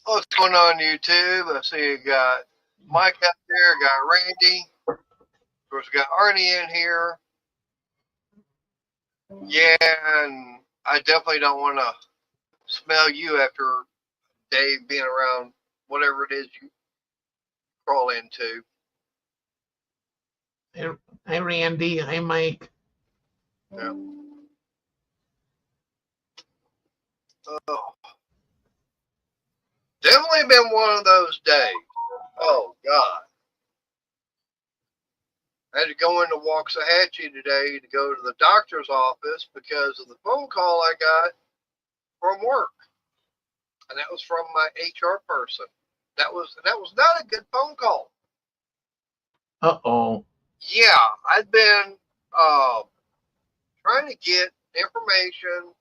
What's going on YouTube? I see you got Mike out there, got Randy. Of course, we got Arnie in here. Yeah, and I definitely don't want to smell you after Dave being around whatever it is you crawl into. Hi, Randy. Hi, Mike. Yeah. Oh, definitely been one of those days. Oh, God. I had to go into Waxahachie today to go to the doctor's office because of the phone call I got from work. And that was from my HR person. That was not a good phone call. Uh-oh. Yeah, I'd been uh, trying to get information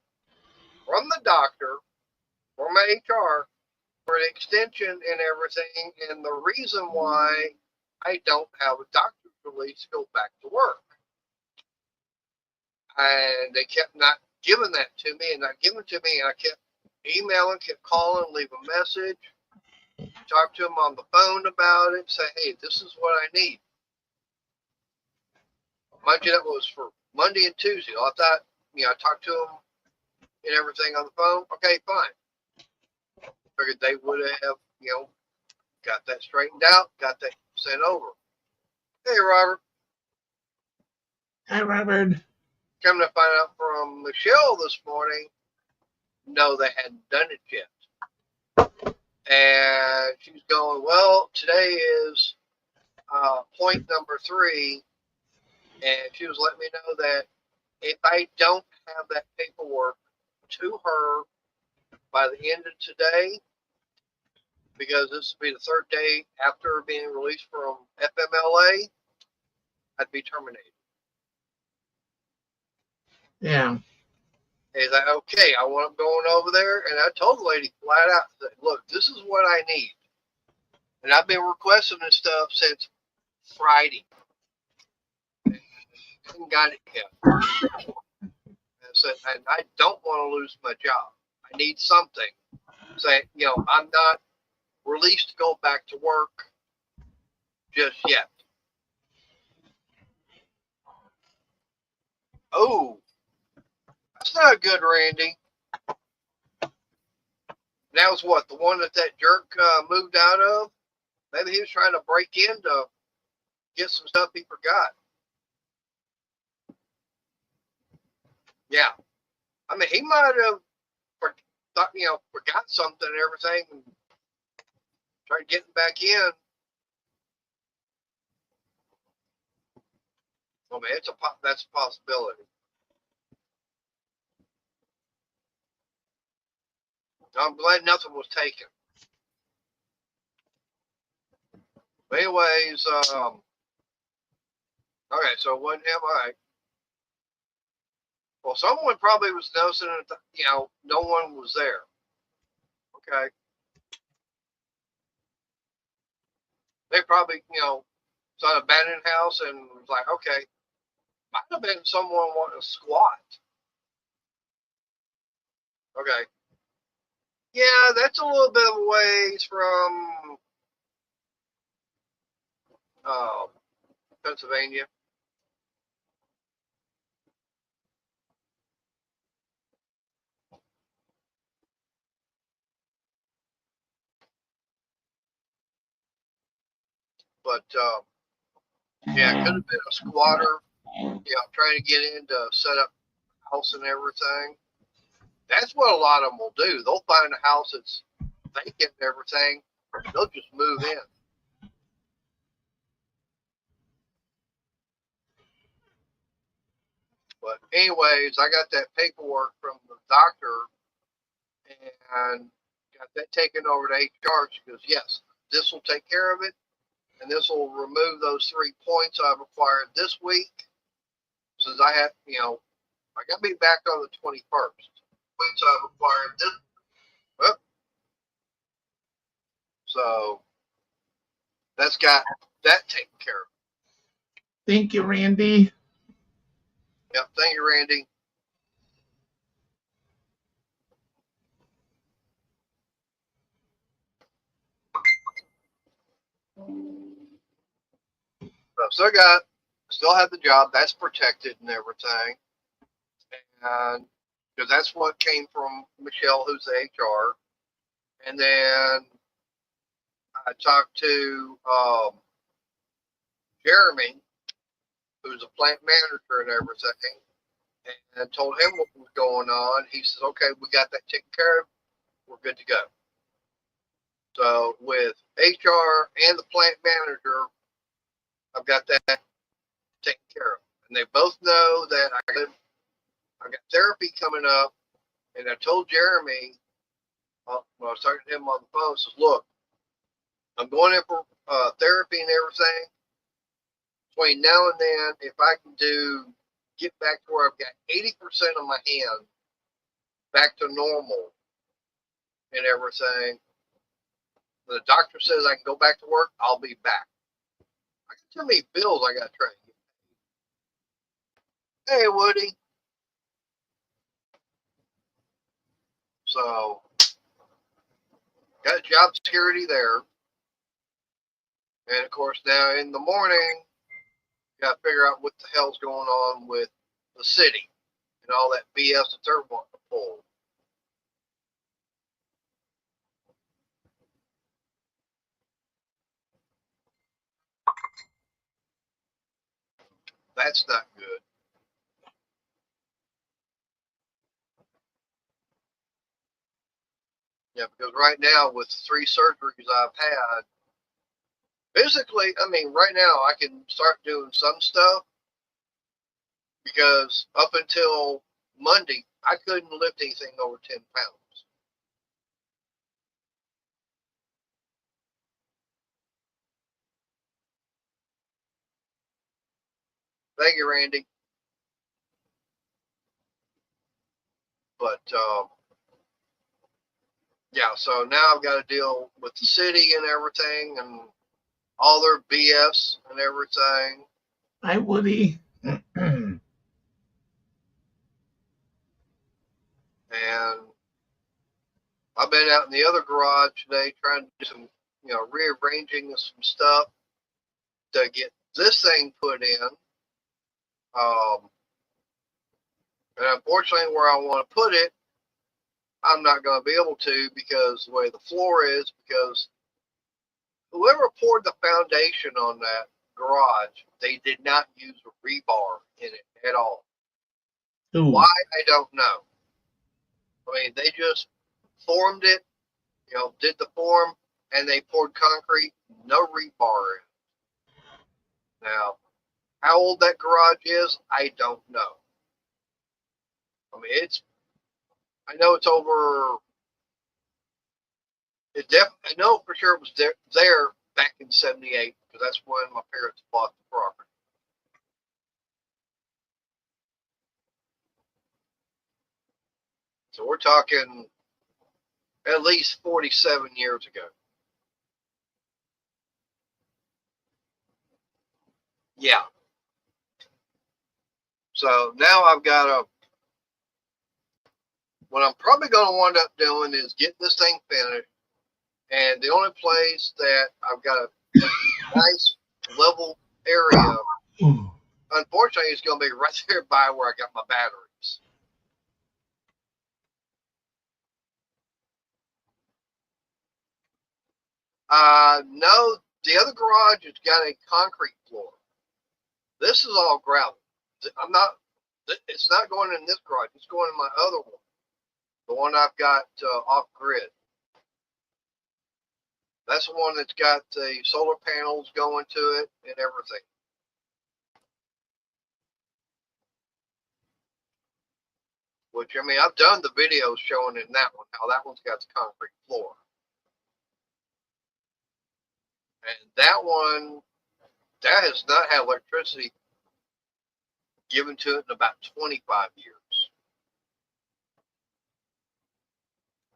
from the doctor, from my HR, for an extension and everything, and the reason why I don't have a doctor's release to go back to work. And they kept not giving that to me and not giving it to me, and I kept emailing, kept calling, leave a message, talk to them on the phone about it, say, hey, this is what I need. Mind you, that was for Monday and Tuesday. I thought, I talked to them and everything on the phone. Okay, fine. Figured they would have, got that straightened out, got that sent over. Hey, Robert. Hi, Robert. Coming to find out from Michelle this morning, no, they hadn't done it yet. And she's going, well, today is point number 3. And she was letting me know that if I don't have that paperwork to her by the end of today, because this will be the 3rd day after being released from FMLA, I'd be terminated. Yeah. He's like, okay, I want them going over there. And I told the lady flat out, look, this is what I need. And I've been requesting this stuff since Friday. And I haven't got it yet. And I said, and I don't want to lose my job. I need something. Say, I'm not released to go back to work just yet. Oh, that's not good, Randy. That was what, the one that jerk moved out of? Maybe he was trying to break in to get some stuff he forgot. Yeah. I mean, he might have forgot something and everything and tried getting back in. I mean, that's a possibility. I'm glad nothing was taken. But anyways, okay, so it wasn't him. All right. Well, someone probably was noticing that, no one was there. Okay. They probably, it's an abandoned house and was like, okay, might have been someone wanting to squat. Okay. Yeah, that's a little bit of a ways from Pennsylvania. But yeah, it could have been a squatter, trying to get in to set up a house and everything. That's what a lot of them will do. They'll find a house that's vacant and everything. They'll just move in. But anyways, I got that paperwork from the doctor and got that taken over to HR. She goes, yes, this will take care of it. And this will remove those 3 points I've acquired this week. Since I have, I got to be back on the 21st. Points I've acquired this. Well, so that's got that taken care of. Thank you, Randy. Yep. Thank you, Randy. still have the job. That's protected and everything. And because that's what came from Michelle, who's the HR. And then I talked to Jeremy, who's a plant manager and everything, and told him what was going on. He says, okay, we got that taken care of. We're good to go. So with HR and the plant manager, I've got that taken care of. And they both know that I got therapy coming up. And I told Jeremy, when I was talking to him on the phone, I says, look, I'm going in for therapy and everything. Between now and then, if I can get back to where I've got 80% of my hand back to normal and everything, the doctor says I can go back to work, I'll be back. I got too many bills I got to try to get. Hey, Woody. So, got job security there. And of course, now in the morning, got to figure out what the hell's going on with the city and all that BS that they're wanting to pull. That's not good. Yeah, because right now with the 3 surgeries I've had, physically, I mean, right now I can start doing some stuff because up until Monday, I couldn't lift anything over 10 pounds. Thank you, Randy. But yeah, so now I've got to deal with the city and everything and all their BS and everything. Hi, Woody. And I've been out in the other garage today trying to do some, rearranging of some stuff to get this thing put in. And unfortunately, where I want to put it, I'm not going to be able to because the way the floor is, because whoever poured the foundation on that garage, they did not use a rebar in it at all. Ooh. Why, I don't know. I mean, they just formed it, did the form, and they poured concrete, no rebar in it. Now, how old that garage is, I don't know. I mean, I know it's over, I know for sure it was there back in 78, because that's when my parents bought the property. So we're talking at least 47 years ago. Yeah. So now I've got what I'm probably going to wind up doing is getting this thing finished. And the only place that I've got a nice level area, unfortunately, it's going to be right there by where I got my batteries. No, the other garage has got a concrete floor. This is all gravel. It's not going in this garage. It's going in my other one. The one I've got off grid. That's the one that's got the solar panels going to it and everything. Which, I mean, I've done the videos showing in that one, how that one's got the concrete floor. And that one, that has not had electricity given to it in about 25 years.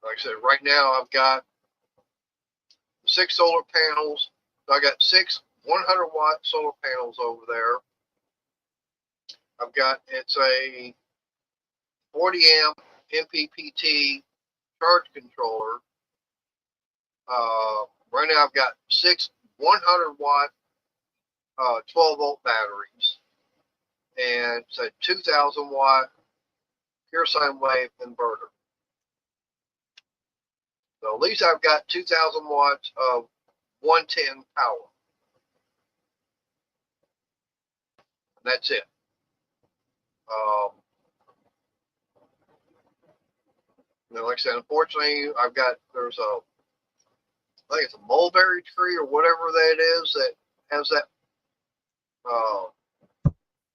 Like I said, right now I've got 6 solar panels. So I got 6 100-watt solar panels over there. I've got, it's a 40 amp MPPT charge controller. Right now I've got 6 100-watt 12-volt batteries, and it's a 2,000-watt pure sine wave inverter. So at least I've got 2,000 watts of 110 power. And that's it. Like I said, unfortunately, there's a, I think it's a mulberry tree or whatever that is that has that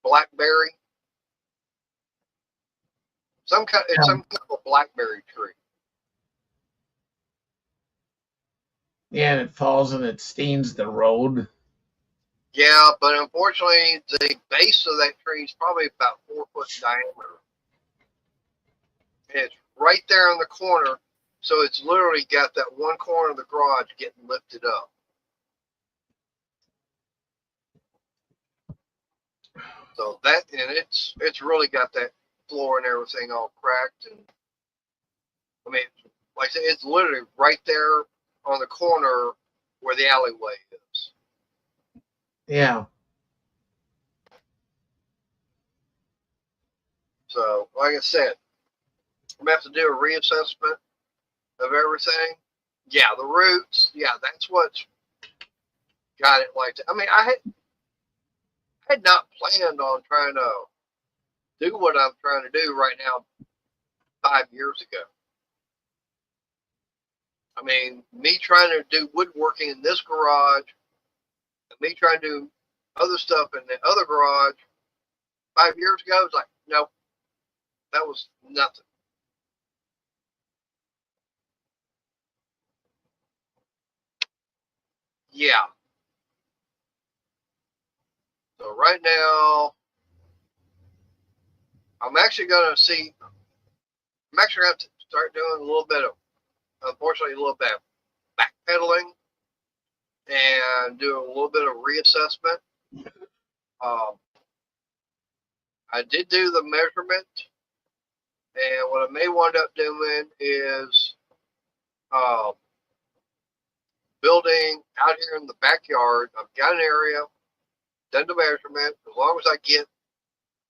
blackberry. It's some kind of a blackberry tree. Yeah, and it falls and it stains the road. Yeah, but unfortunately, the base of that tree is probably about 4 foot diameter. And it's right there in the corner, so it's literally got that one corner of the garage getting lifted up. So that, and it's really got that floor and everything all cracked, and I mean, like I said, it's literally right there on the corner where the alleyway is. Yeah. So, like I said, I'm gonna have to do a reassessment of everything. Yeah, the roots. Yeah, that's what's got it like that. I mean, I had not planned on trying to do what I'm trying to do right now 5 years ago. I mean, me trying to do woodworking in this garage, and me trying to do other stuff in the other garage 5 years ago, was like, nope, that was nothing. Yeah. So right now, I'm actually going to have to start doing a little bit of, unfortunately, a little bit of backpedaling and do a little bit of reassessment. I did do the measurement, and what I may wind up doing is building out here in the backyard. I've got an area, done the measurement. As long as I get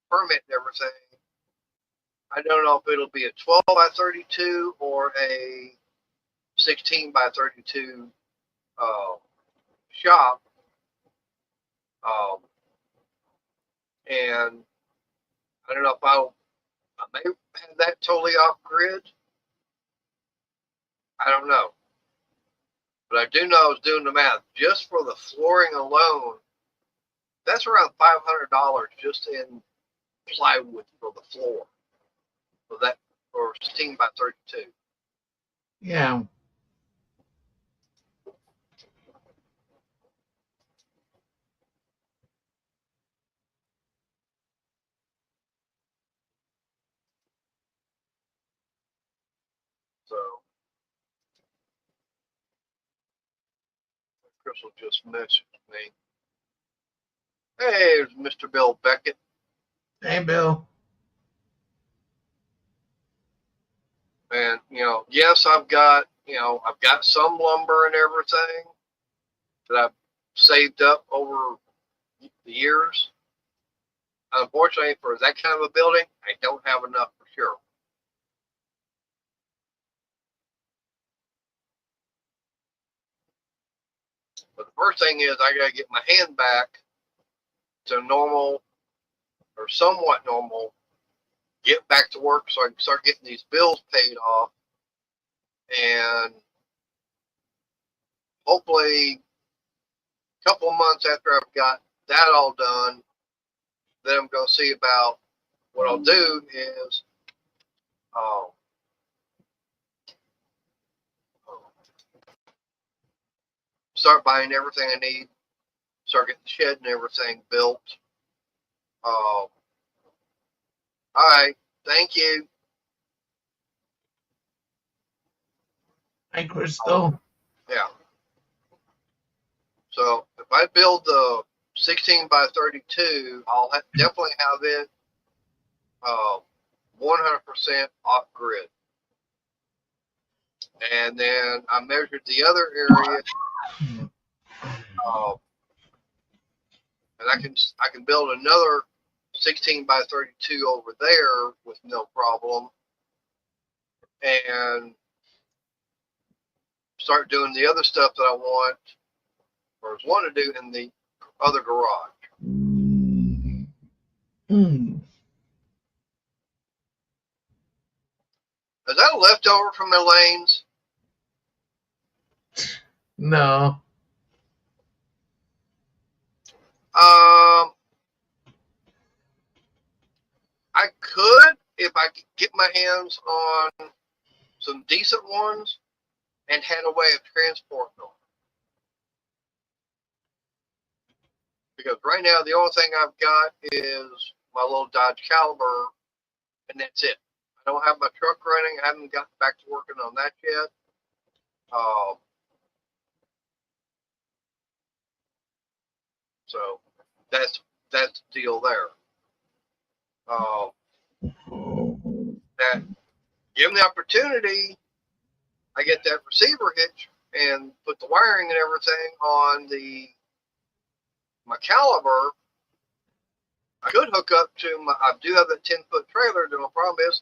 permit and everything, I don't know if it'll be a 12 by 32 or a 16 by 32 shop. And I don't know if I may have that totally off grid. I don't know. But I do know I was doing the math. Just for the flooring alone, that's around $500 just in plywood for the floor. For that, for 16 by 32. Yeah. So Crystal just messaged me. Hey, there's Mr. Bill Beckett. Hey, Bill. And yes, I've got some lumber and everything that I've saved up over the years. Unfortunately, for that kind of a building, I don't have enough for sure. But the first thing is I got to get my hand back to normal or somewhat normal, get back to work so I can start getting these bills paid off. And hopefully a couple of months after I've got that all done, then I'm going to see about what I'll do is start buying everything I need, start getting the shed and everything built. All right. Thank you. Hi, Crystal. Yeah. So if I build the 16 by 32, I'll definitely have it 100% off grid. And then I measured the other area and I can build another 16 by 32 over there with no problem, and start doing the other stuff that I want or want to do in the other garage. Is that a leftover from my lanes? No. I could, if I could get my hands on some decent ones and had a way of transporting them. Because right now the only thing I've got is my little Dodge Caliber, and that's it. I don't have my truck running. I haven't gotten back to working on that yet. So that's the deal there. That given the opportunity, I get that receiver hitch and put the wiring and everything on my Caliber. I could hook up to I do have that 10-foot trailer. The only problem is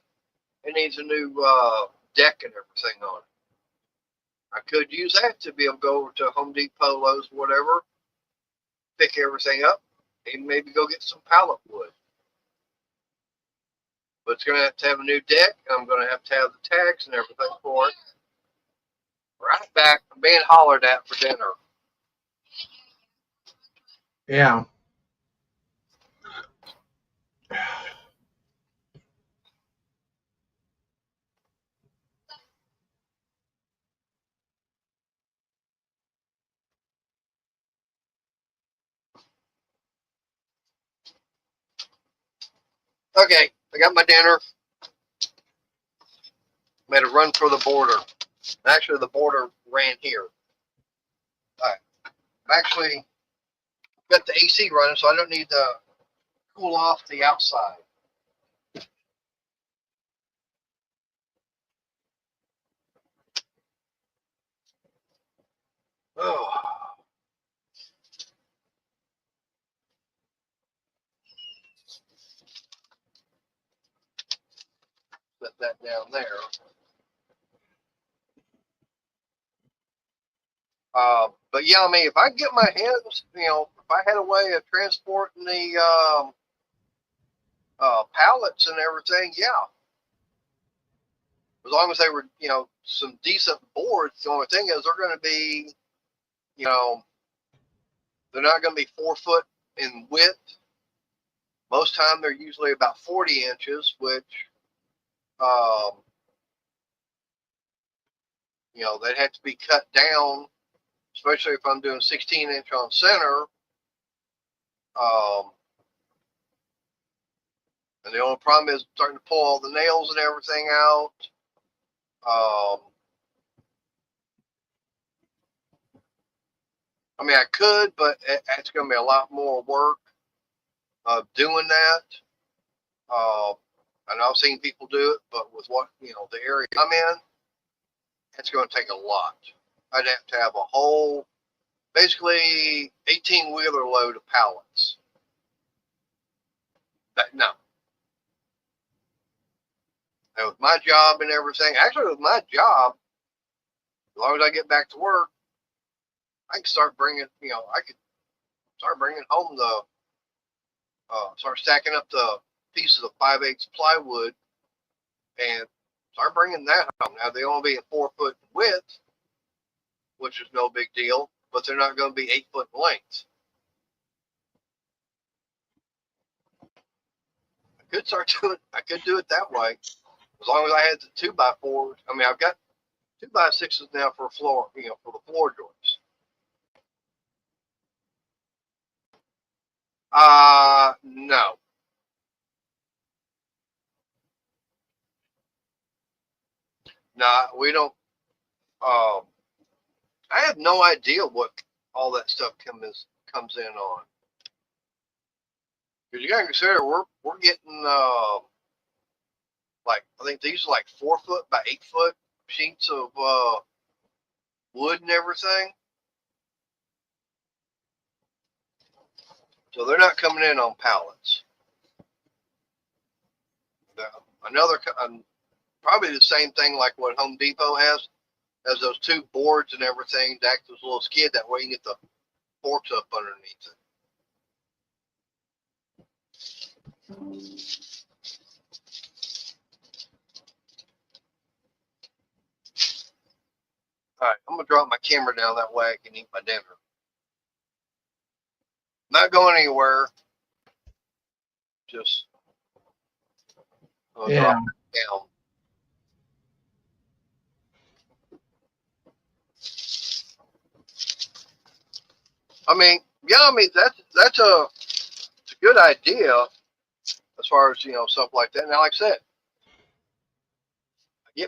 it needs a new deck and everything on it. I could use that to be able to go over to Home Depot, Lowe's, whatever, pick everything up, and maybe go get some pallet wood. But it's going to have a new deck, and I'm going to have the tags and everything for it. Right back, I'm being hollered at for dinner. Yeah. Okay, I got my dinner. Made a run for the border. Actually, the border ran here. All right. I've actually got the AC running, so I don't need to cool off the outside. Oh. Set that down there. But yeah, I mean, if I get my hands, if I had a way of transporting the pallets and everything, yeah. As long as they were, some decent boards. The only thing is they're going to be, they're not going to be 4 foot in width. Most time they're usually about 40 inches, which, they'd have to be cut down, especially if I'm doing 16-inch on center. And the only problem is starting to pull all the nails and everything out. I mean, I could, but it's going to be a lot more work doing that. And I've seen people do it, but with what, the area I'm in, it's going to take a lot. I'd have to have a whole, basically 18-wheeler load of pallets. No. And with my job and everything, actually with my job, as long as I get back to work, I can start bringing, I could start bringing home start stacking up the pieces of 5/8 plywood and start bringing that home. Now, they only be a 4 foot width, which is no big deal, but they're not going to be 8 foot in length. I could do it that way, as long as I had the 2x4s. I mean, I've got 2x6s now for floor, for the floor joints. No. Nah, we don't. I have no idea what all that stuff comes in on. Because you got to consider we're getting like, I think these are like 4 foot by 8 foot sheets of wood and everything. So they're not coming in on pallets. Another, probably the same thing like what Home Depot has those two boards and everything to act as a little skid. That way you can get the forks up underneath it. All right, I'm gonna drop my camera down that way I can eat my dinner. Not going anywhere. Just drop it down. I mean, yeah, I mean that's a good idea as far as stuff like that. Now, like I said,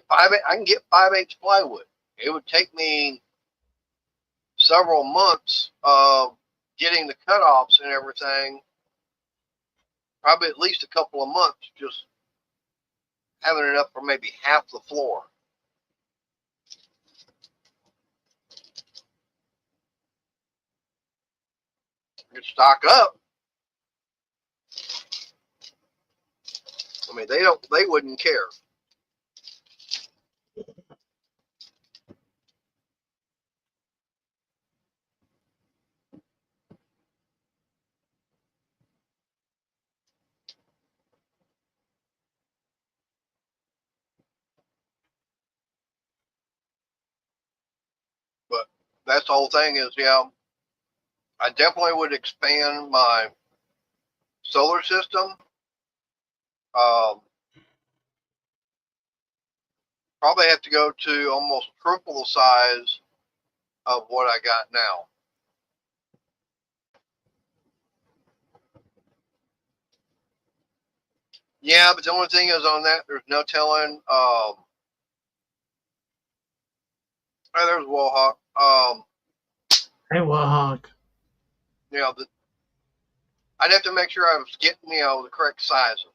I can get 5/8 plywood. It would take me several months of getting the cutoffs and everything. Probably at least a couple of months just having it up for maybe half the floor. You stock up. I mean, they wouldn't care. But that's the whole thing is, I definitely would expand my solar system. Probably have to go to almost triple the size of what I got now. Yeah, but the only thing is on that, there's no telling. There's Wallhawk. Hey, Wallhawk. I'd have to make sure I was getting, the correct sizes.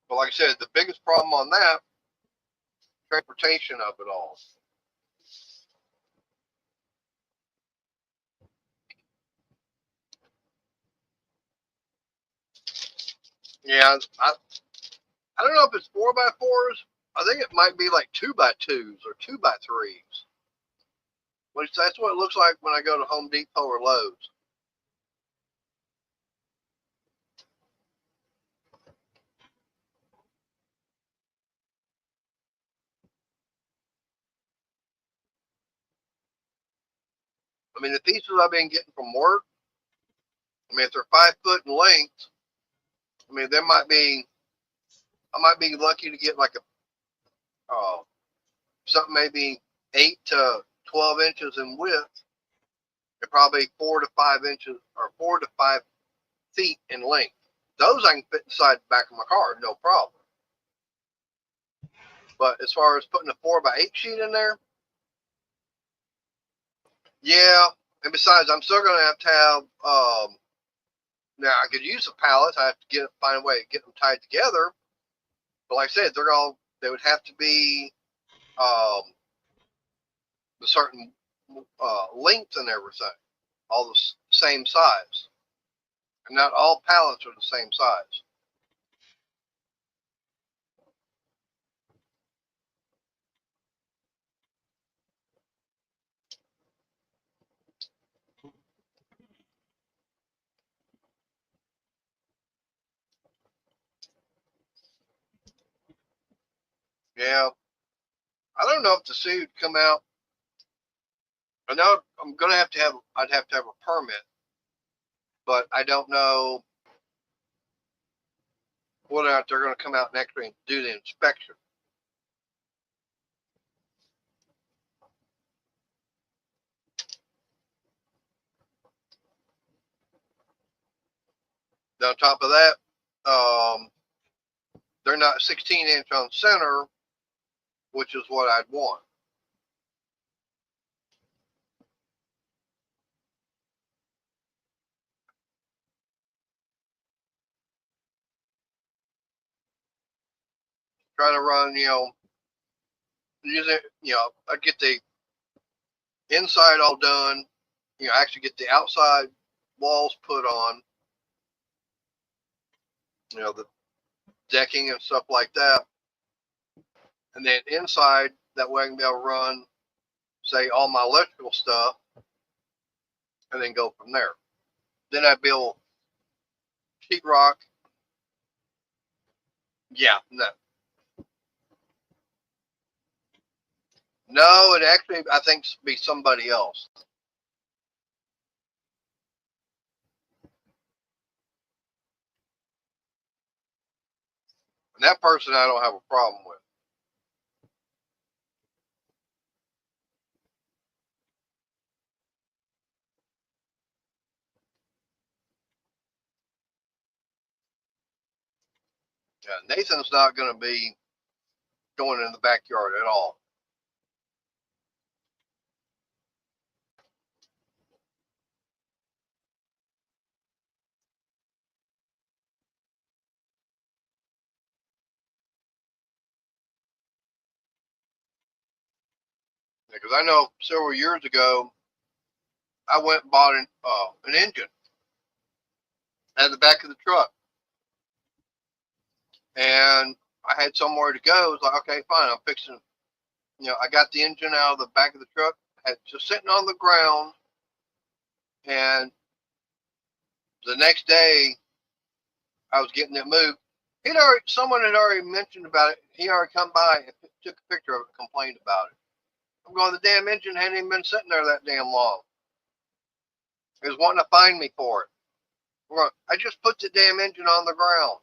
But like I said, the biggest problem on that, transportation of it all. Yeah, I don't know if it's 4x4s. I think it might be like 2x2s or 2x3s. Which that's what it looks like when I go to Home Depot or Lowe's. I mean, the pieces I've been getting from work, I mean, if they're 5 foot in length, I mean, I might be lucky to get like something maybe 8 to 12 inches in width, and probably 4 to 5 inches or 4 to 5 feet in length. Those I can fit inside the back of my car, no problem. But as far as putting a 4x8 sheet in there, yeah. And besides, I'm still going to have now I could use the pallets. I have to find a way to get them tied together. But like I said, they would have to be a certain length and everything, all the same size. And not all pallets are the same size. Yeah. I don't know if the suit would come out. I know I'd have to have a permit, but I don't know whether or not they're going to come out and actually do the inspection. Now, on top of that, they're not 16-inch on center, which is what I'd want. trying to run, using, I get the inside all done, actually get the outside walls put on, the decking and stuff like that. And then inside, that way I can be able to run, say, all my electrical stuff, and then go from there. Then I build sheetrock. Yeah, no. No, it actually, I think, be somebody else. And that person I don't have a problem with. Yeah, Nathan's not going to be going in the backyard at all. Because I know several years ago, I went and bought an engine at the back of the truck. And I had somewhere to go. It was like, okay, fine. I'm fixing, I got the engine out of the back of the truck, had just sitting on the ground. And the next day, I was getting it moved. Someone had already mentioned about it. He already come by and took a picture of it, and complained about it. I'm going, the damn engine hadn't even been sitting there that damn long. He was wanting to find me for it. I just put the damn engine on the ground.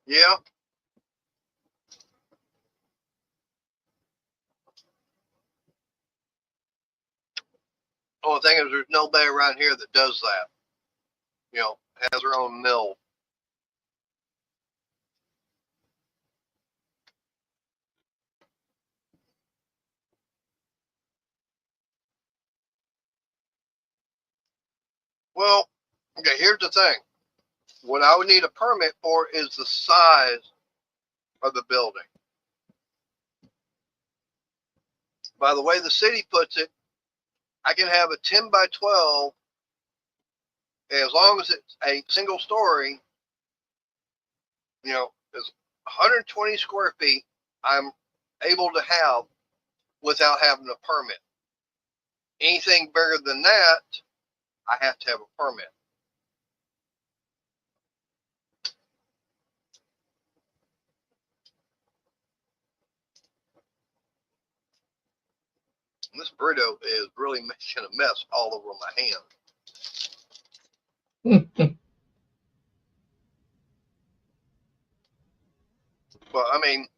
Yeah. Only thing is, there's nobody around here that does that. Has their own mill. Well, okay, here's the thing. What I would need a permit for is the size of the building. By the way the city puts it, I can have a 10 by 12 as long as it's a single story, is 120 square feet I'm able to have without having a permit. Anything bigger than that, I have to have a permit. And this burrito is really making a mess all over my hand. But I mean,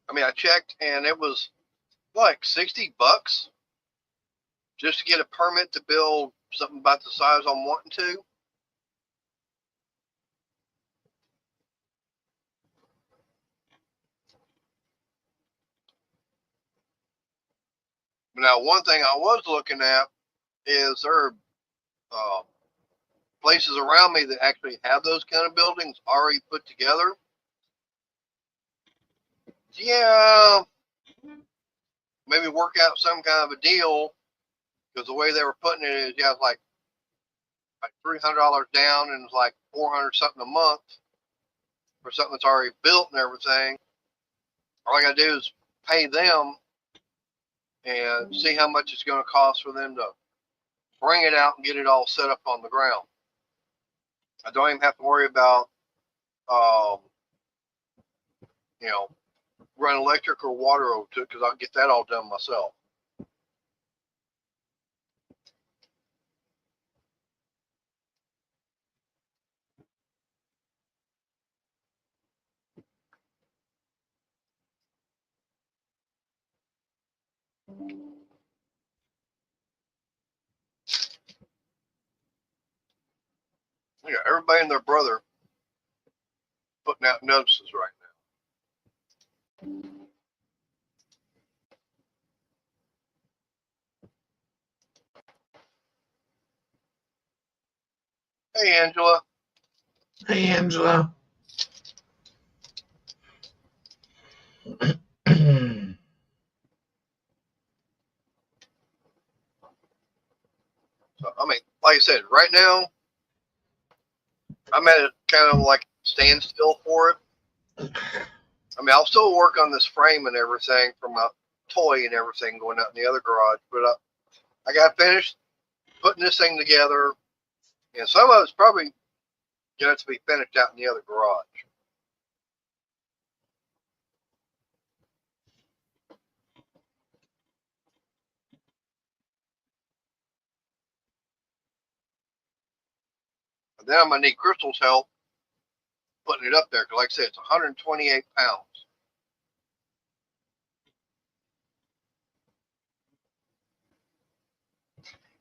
I checked and it was like $60 just to get a permit to build something about the size I'm wanting to. Now, one thing I was looking at is there are places around me that actually have those kind of buildings already put together. Yeah, maybe work out some kind of a deal, because the way they were putting it is, it's like $300 down and it's like 400 something a month for something that's already built and everything. All I gotta do is pay them and see how much it's going to cost for them to bring it out and get it all set up on the ground. I don't even have to worry about, run electric or water over to it, because I'll get that all done myself. Everybody and their brother putting out notices right now. Hey, Angela. Hey, Angela. So, I mean, like I said, right now, I'm at a kind of like standstill for it. I mean, I'll still work on this frame and everything for my toy and everything going out in the other garage, but I got finished putting this thing together, and some of it's probably going to be finished out in the other garage. And then I'm going to need Crystal's help putting it up there, because like I said, it's 128 pounds.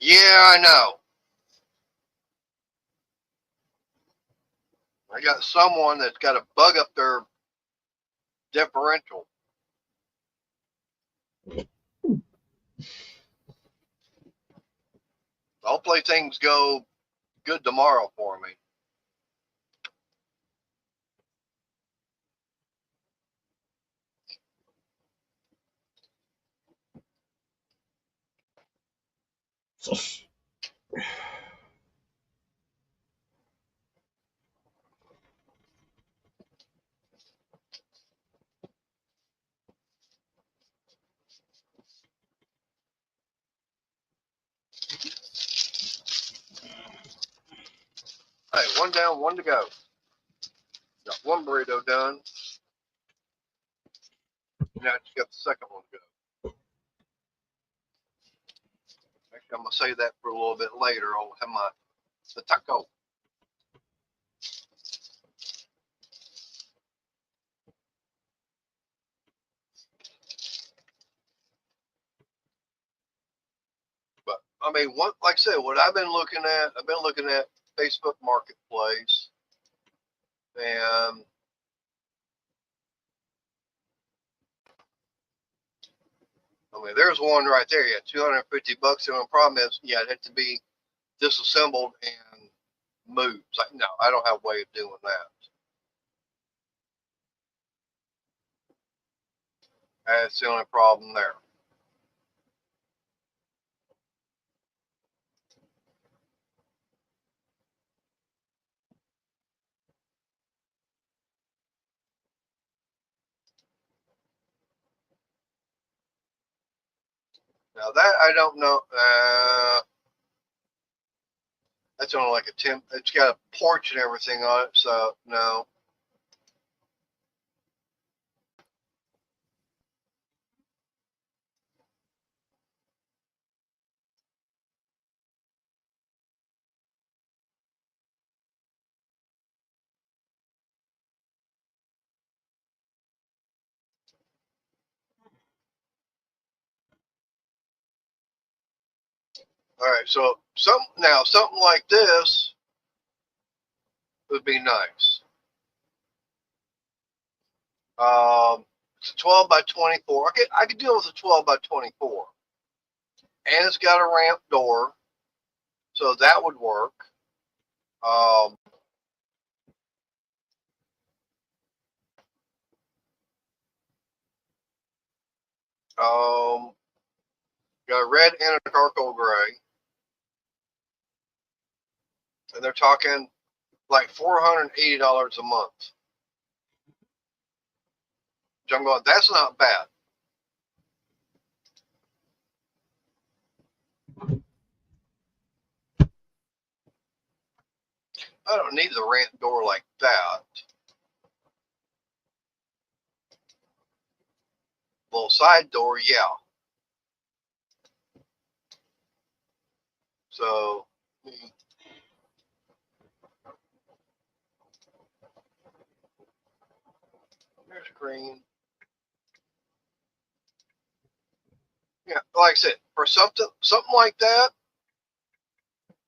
Yeah, I know. I got someone that's got a bug up their differential. Hopefully things go good tomorrow for me. Hey, one down, one to go. Got one burrito done. Now I just got the second one to go. Actually, I'm going to save that for a little bit later. I'll have the taco. But, I mean, like I said, what I've been looking at Facebook Marketplace. And I mean, there's one right there. Yeah, $250. The only problem is, yeah, it had to be disassembled and moved. It's like, no, I don't have a way of doing that. That's the only problem there. Now that I don't know. That's only like a 10. It's got a porch and everything on it, so no. All right, so something like this would be nice. It's a 12 by 24. I could deal with a 12 by 24, and it's got a ramp door, so that would work. Um, got a red and a charcoal gray, and they're talking like $480 a month. So I'm going, that's not bad. I don't need the ramp door like that. Little side door, yeah. So there's green. Yeah, like I said, for something like that,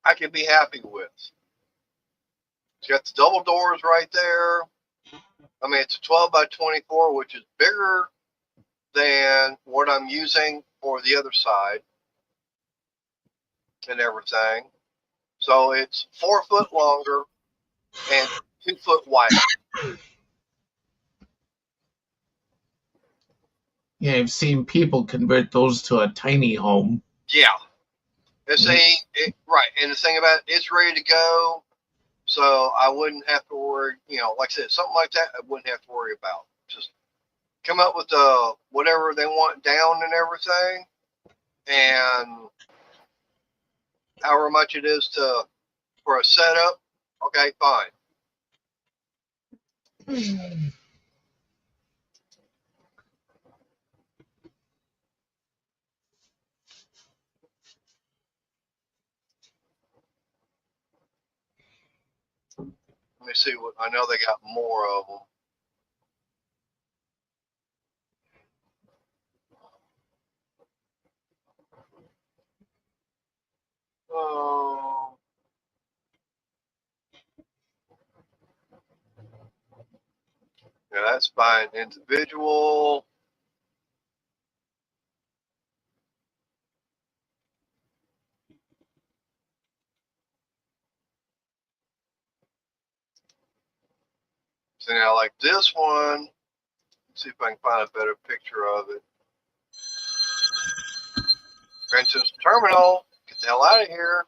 I can be happy with. It's got the double doors right there. I mean, it's a 12 by 24, which is bigger than what I'm using for the other side and everything. So it's 4 foot longer and 2 foot wider. Yeah, I've seen people convert those to a tiny home. Yeah. It's right. And the thing about it, it's ready to go. So I wouldn't have to worry, like I said, something like that, I wouldn't have to worry about. Just come up with whatever they want down and everything, and however much it is for a setup. Okay, fine. Let me see what I know. They got more of them. Oh, yeah, that's fine. Individual. So now, like this one, let's see if I can find a better picture of it. Princess Terminal. Get the hell out of here.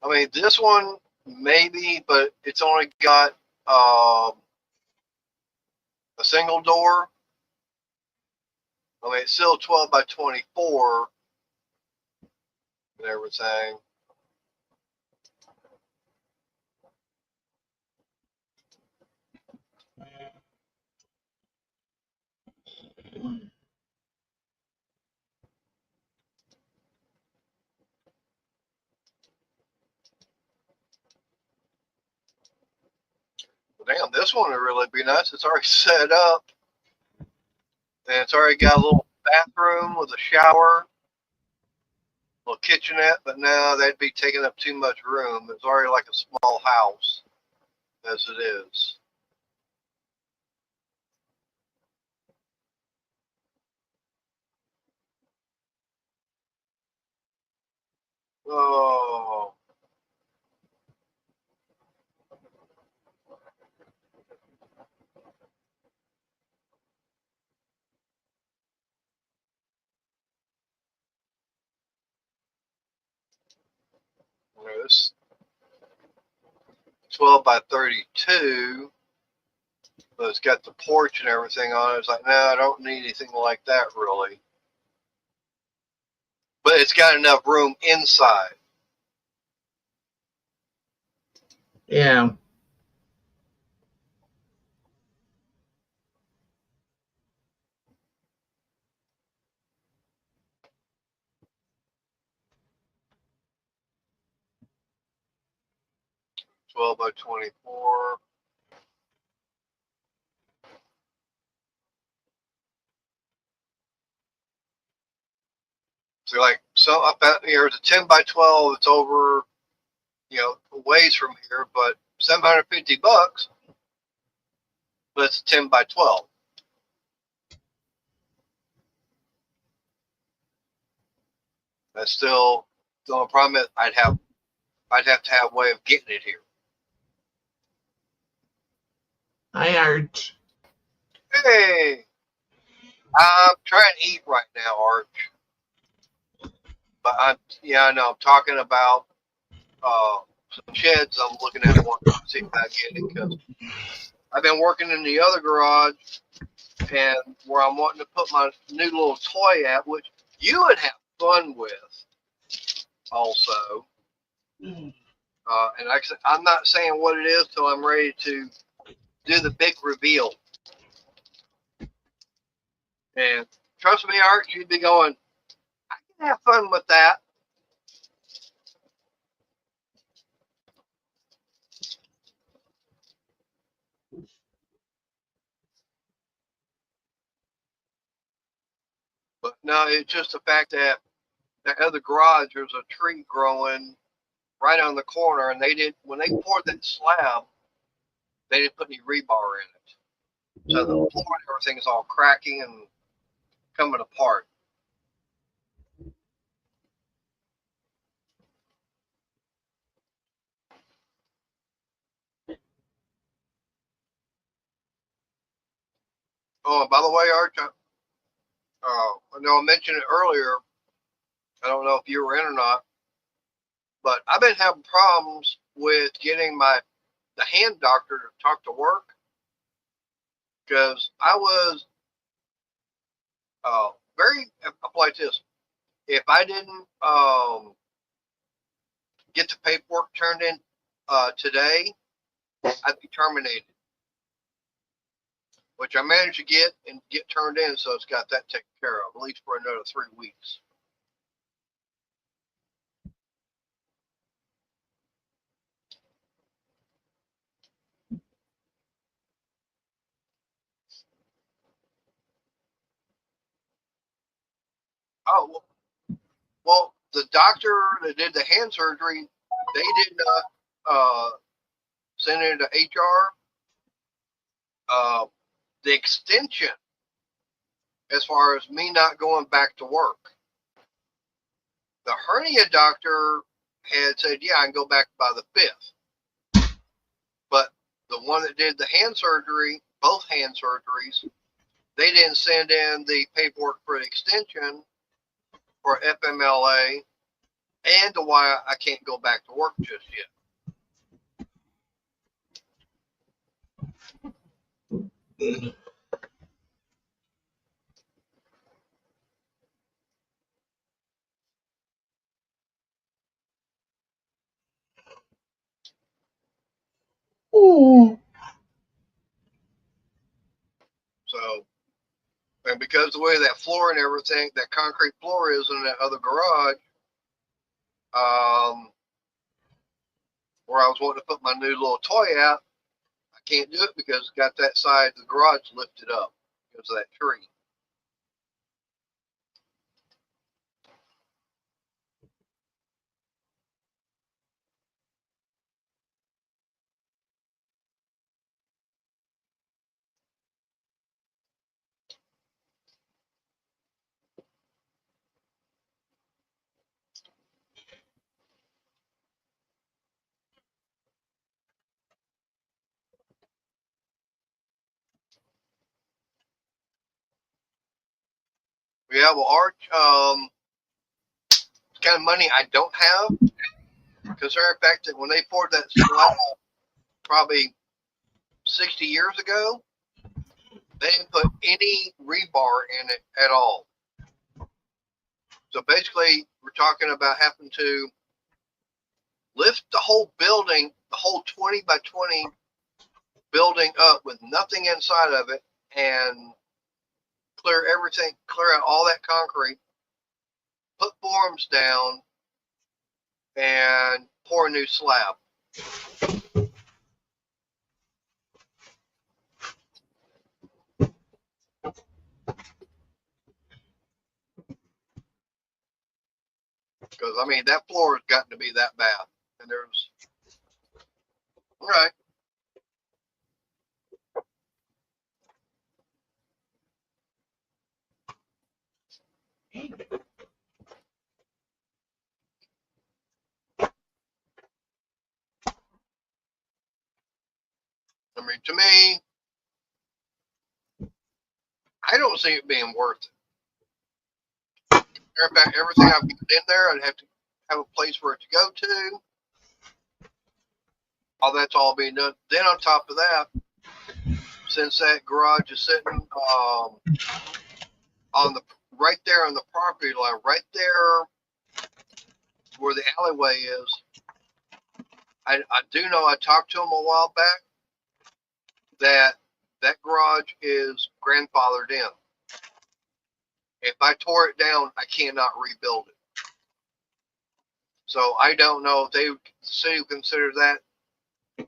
I mean, this one maybe, but it's only got a single door. I mean, it's still 12 by 24 and everything. But damn, this one would really be nice. It's already set up, and it's already got a little bathroom with a shower, little kitchenette. But now that'd be taking up too much room. It's already like a small house as it is. Oh, this 12 by 32. But it's got the porch and everything on it. It's like, no, I don't need anything like that really. But it's got enough room inside. Yeah. 12 by 24. So like, so I found here it's a 10 by 12. It's over, a ways from here, but $750. But it's 10 by 12. That's still the only problem is I'd have to have a way of getting it here. Hi, Arch. Hey, I'm trying to eat right now, Arch. But I know I'm talking about some sheds. I'm looking at one to see if I get it because I've been working in the other garage and where I'm wanting to put my new little toy at, which you would have fun with also. And like I said, I'm not saying what it is till I'm ready to do the big reveal. And trust me, Art, you'd be going, I can have fun with that. But no, it's just the fact that that other garage, there's a tree growing right on the corner, and when they poured that slab, they didn't put any rebar in it. So the floor and everything is all cracking and coming apart. Oh, and by the way, Arch, I know I mentioned it earlier. I don't know if you were in or not, but I've been having problems with getting the hand doctor to talk to work, because I was I'll play this. If I didn't get the paperwork turned in today, I'd be terminated. Which I managed to get turned in, so it's got that taken care of, at least for another 3 weeks. Oh, well, the doctor that did the hand surgery, they did not send it to HR. The extension, as far as me not going back to work, the hernia doctor had said, yeah, I can go back by the 5th. But the one that did the hand surgery, both hand surgeries, they didn't send in the paperwork for the extension for FMLA and why I can't go back to work just yet. So, and because the way that floor and everything, that concrete floor is in that other garage, where I was wanting to put my new little toy out, I can't do it because it's got that side of the garage lifted up because of that tree. Yeah, well, Arch, it's kind of money I don't have, considering the fact that when they poured that slab probably 60 years ago, they didn't put any rebar in it at all. So basically, we're talking about having to lift the whole building, the whole 20 by 20 building up with nothing inside of it, and clear everything, clear out all that concrete, put forms down, and pour a new slab. Because, I mean, that floor has gotten to be that bad. And there's, right. I mean, to me, I don't see it being worth it. About everything I've got in there, I'd have to have a place for it to go to. All that's all being done. Then on top of that, since that garage is sitting on the right there on the property line, right there where the alleyway is, I do know I talked to him a while back that garage is grandfathered in. If I tore it down, I cannot rebuild it. So I don't know if the city would consider that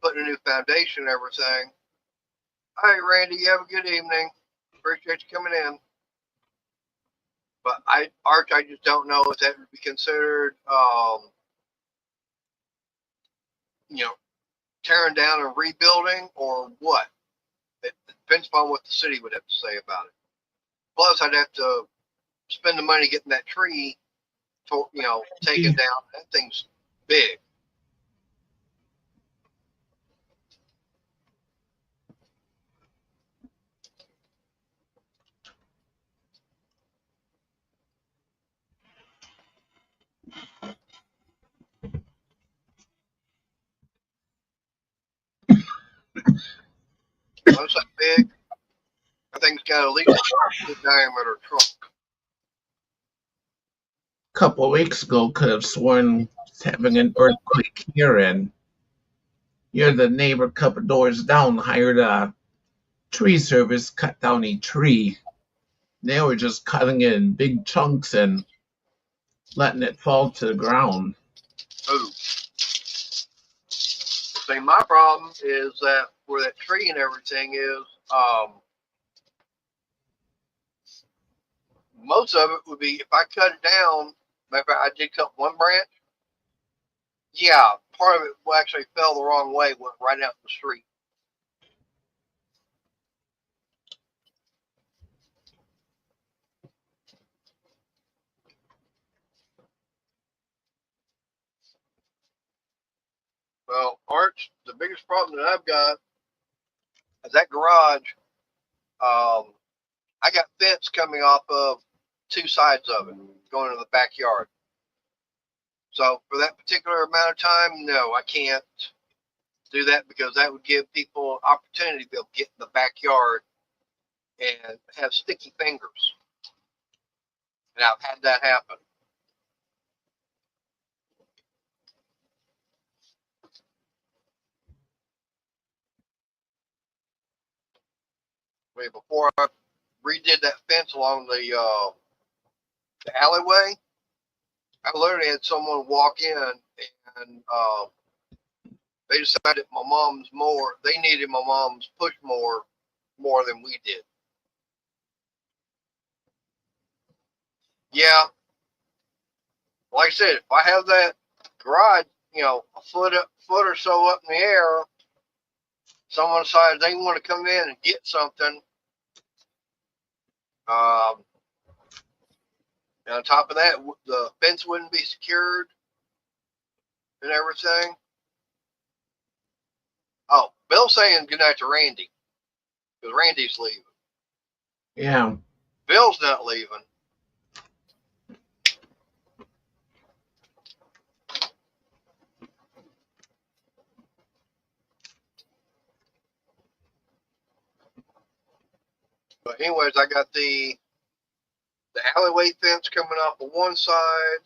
putting a new foundation and everything. All right, Randy, you have a good evening. Appreciate you coming in. But Arch, I just don't know if that would be considered, tearing down and rebuilding or what. It depends upon what the city would have to say about it. Plus, I'd have to spend the money getting that tree, taken down. That thing's big. Once that big, I think it's got at least a diameter trunk. A couple of weeks ago, could have sworn it's having an earthquake here, and the neighbor a couple doors down hired a tree service, cut down a tree. They were just cutting it in big chunks and letting it fall to the ground. Ooh. See, my problem is that where that tree and everything is, most of it would be, if I cut it down, maybe I did cut one branch, yeah, part of it actually fell the wrong way, went right out the street. Well, Arch, the biggest problem that I've got is that garage. I got fence coming off of two sides of it, going to the backyard. So for that particular amount of time, no, I can't do that because that would give people opportunity to be able to get in the backyard and have sticky fingers. And I've had that happen. Before I redid that fence along the alleyway, I literally had someone walk in and they decided my mom's mower, they needed my mom's push mower more than we did. Yeah, like I said, if I have that garage, a foot or so up in the air, someone decides they want to come in and get something. And on top of that, the fence wouldn't be secured and everything. Oh, Bill's saying goodnight to Randy because Randy's leaving. Yeah. Bill's not leaving. But anyways, I got the alleyway fence coming off of one side,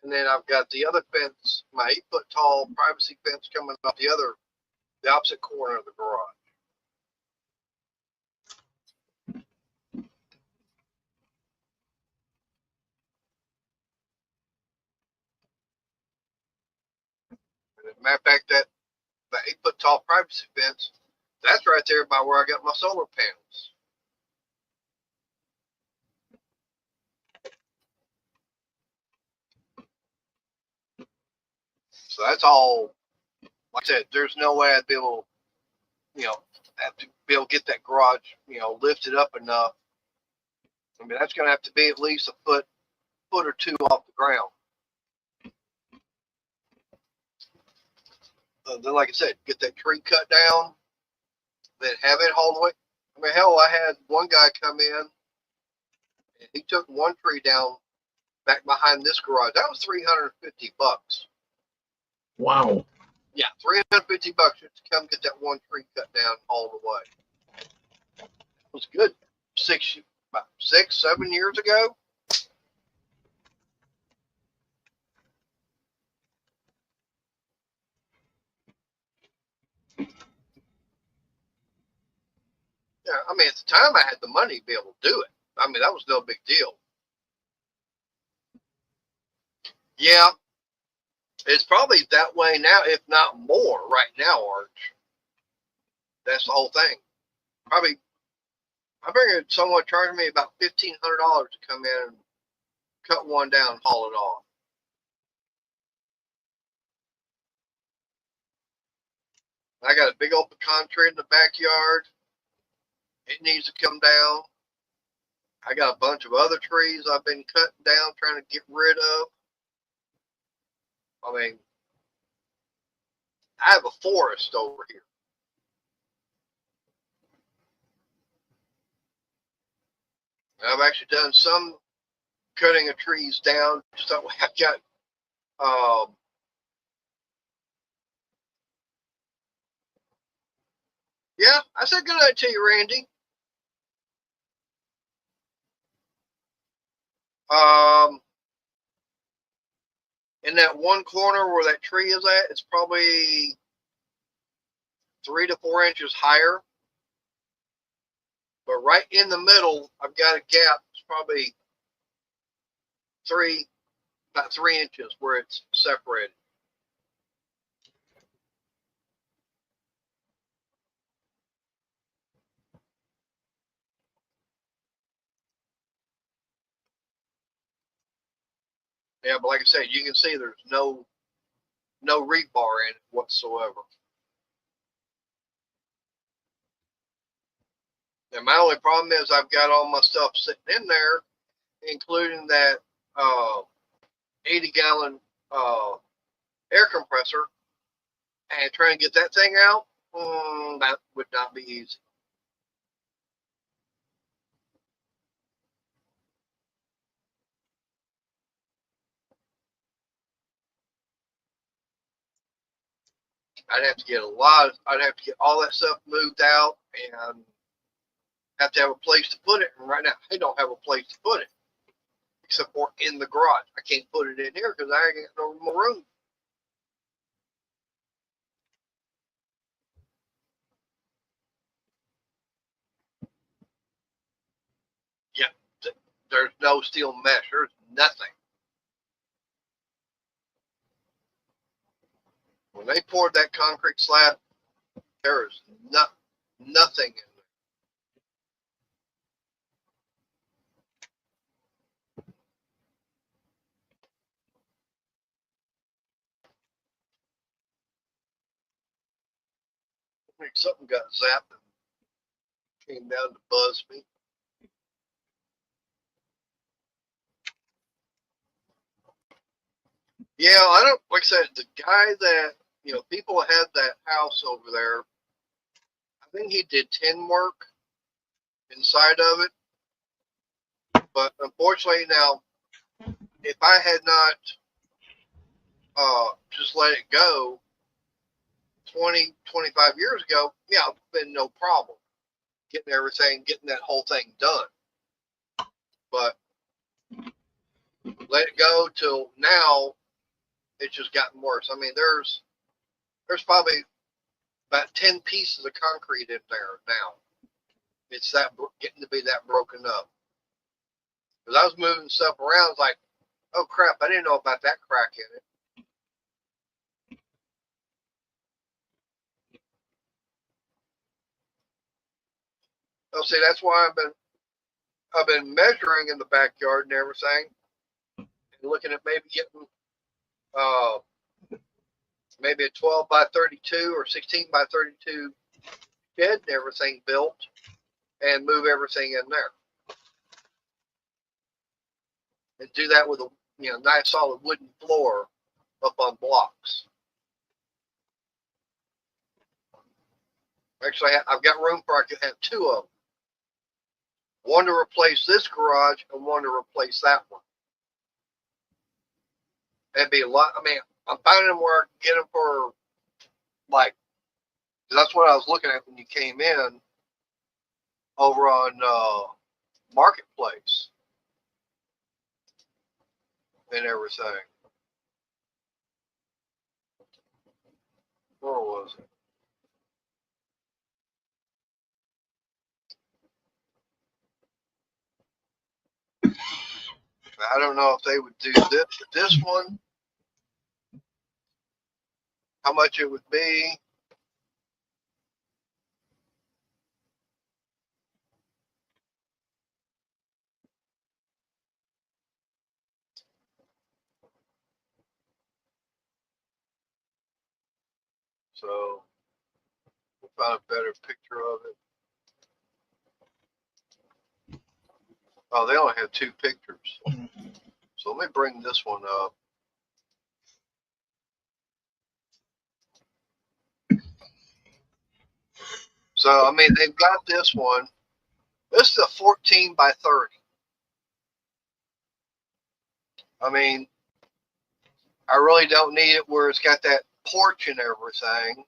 and then I've got the other fence, my 8-foot tall privacy fence coming off the opposite corner of the garage. And as a matter of fact, that 8-foot tall privacy fence, that's right there by where I got my solar panels. So that's all, like I said, there's no way I'd be able, have to be able to get that garage, lifted up enough. I mean, that's going to have to be at least a foot or two off the ground. Then, like I said, get that tree cut down, then have it hauled away. I mean, hell, I had one guy come in, and he took one tree down back behind this garage. That was $350. Wow. Yeah, $350 just to come get that one tree cut down and hauled away. It was good. About 6-7 years ago. Yeah, I mean, at the time I had the money to be able to do it. I mean, that was no big deal. Yeah, it's probably that way now, if not more, right now, Arch. That's the whole thing. Probably I figured someone charged me about $1,500 to come in and cut one down and haul it off. I got a big old pecan tree in the backyard. It needs to come down. I got a bunch of other trees I've been cutting down, trying to get rid of. I mean, I have a forest over here. And I've actually done some cutting of trees down. Just that way I got, yeah, I said good night to you, Randy. In that one corner where that tree is at, it's probably 3 to 4 inches higher. But right in the middle, I've got a gap. It's probably about 3 inches where it's separated. Yeah, but like I said, you can see there's no rebar in it whatsoever. And my only problem is I've got all my stuff sitting in there, including that 80-gallon air compressor, and trying to get that thing out, that would not be easy. I'd have to get all that stuff moved out and have to have a place to put it. And right now, I don't have a place to put it except for in the garage. I can't put it in here because I ain't got no more room. Yeah, there's no steel mesh. There's nothing. When they poured that concrete slab, there is nothing in there. I think something got zapped and came down to buzz me. Yeah, I don't, like I said, the guy that, people had that house over there, I think he did tin work inside of it. But unfortunately now, if I had not just let it go 20, 25 years ago, yeah, it's been no problem getting that whole thing done. But let it go till now, it's just gotten worse. I mean, there's probably about 10 pieces of concrete in there now. It's getting to be that broken up. Because I was moving stuff around, it's like, oh crap, I didn't know about that crack in it. Oh, see, that's why I've been measuring in the backyard and everything, and looking at maybe getting maybe a 12 by 32 or 16 by 32 shed and everything built, and move everything in there, and do that with a nice solid wooden floor up on blocks. Actually, I've got room for I could have 2 of them. One to replace this garage and one to replace that one. That'd be a lot. I mean, I'm finding them where I can get them for, like, that's what I was looking at when you came in over on Marketplace and everything. Where was it? I don't know if they would do this one, how much it would be. So we'll find a better picture of it. Oh, they only have 2 pictures. So let me bring this one up. So, I mean, they've got this one. This is a 14 by 30. I mean, I really don't need it where it's got that porch and everything.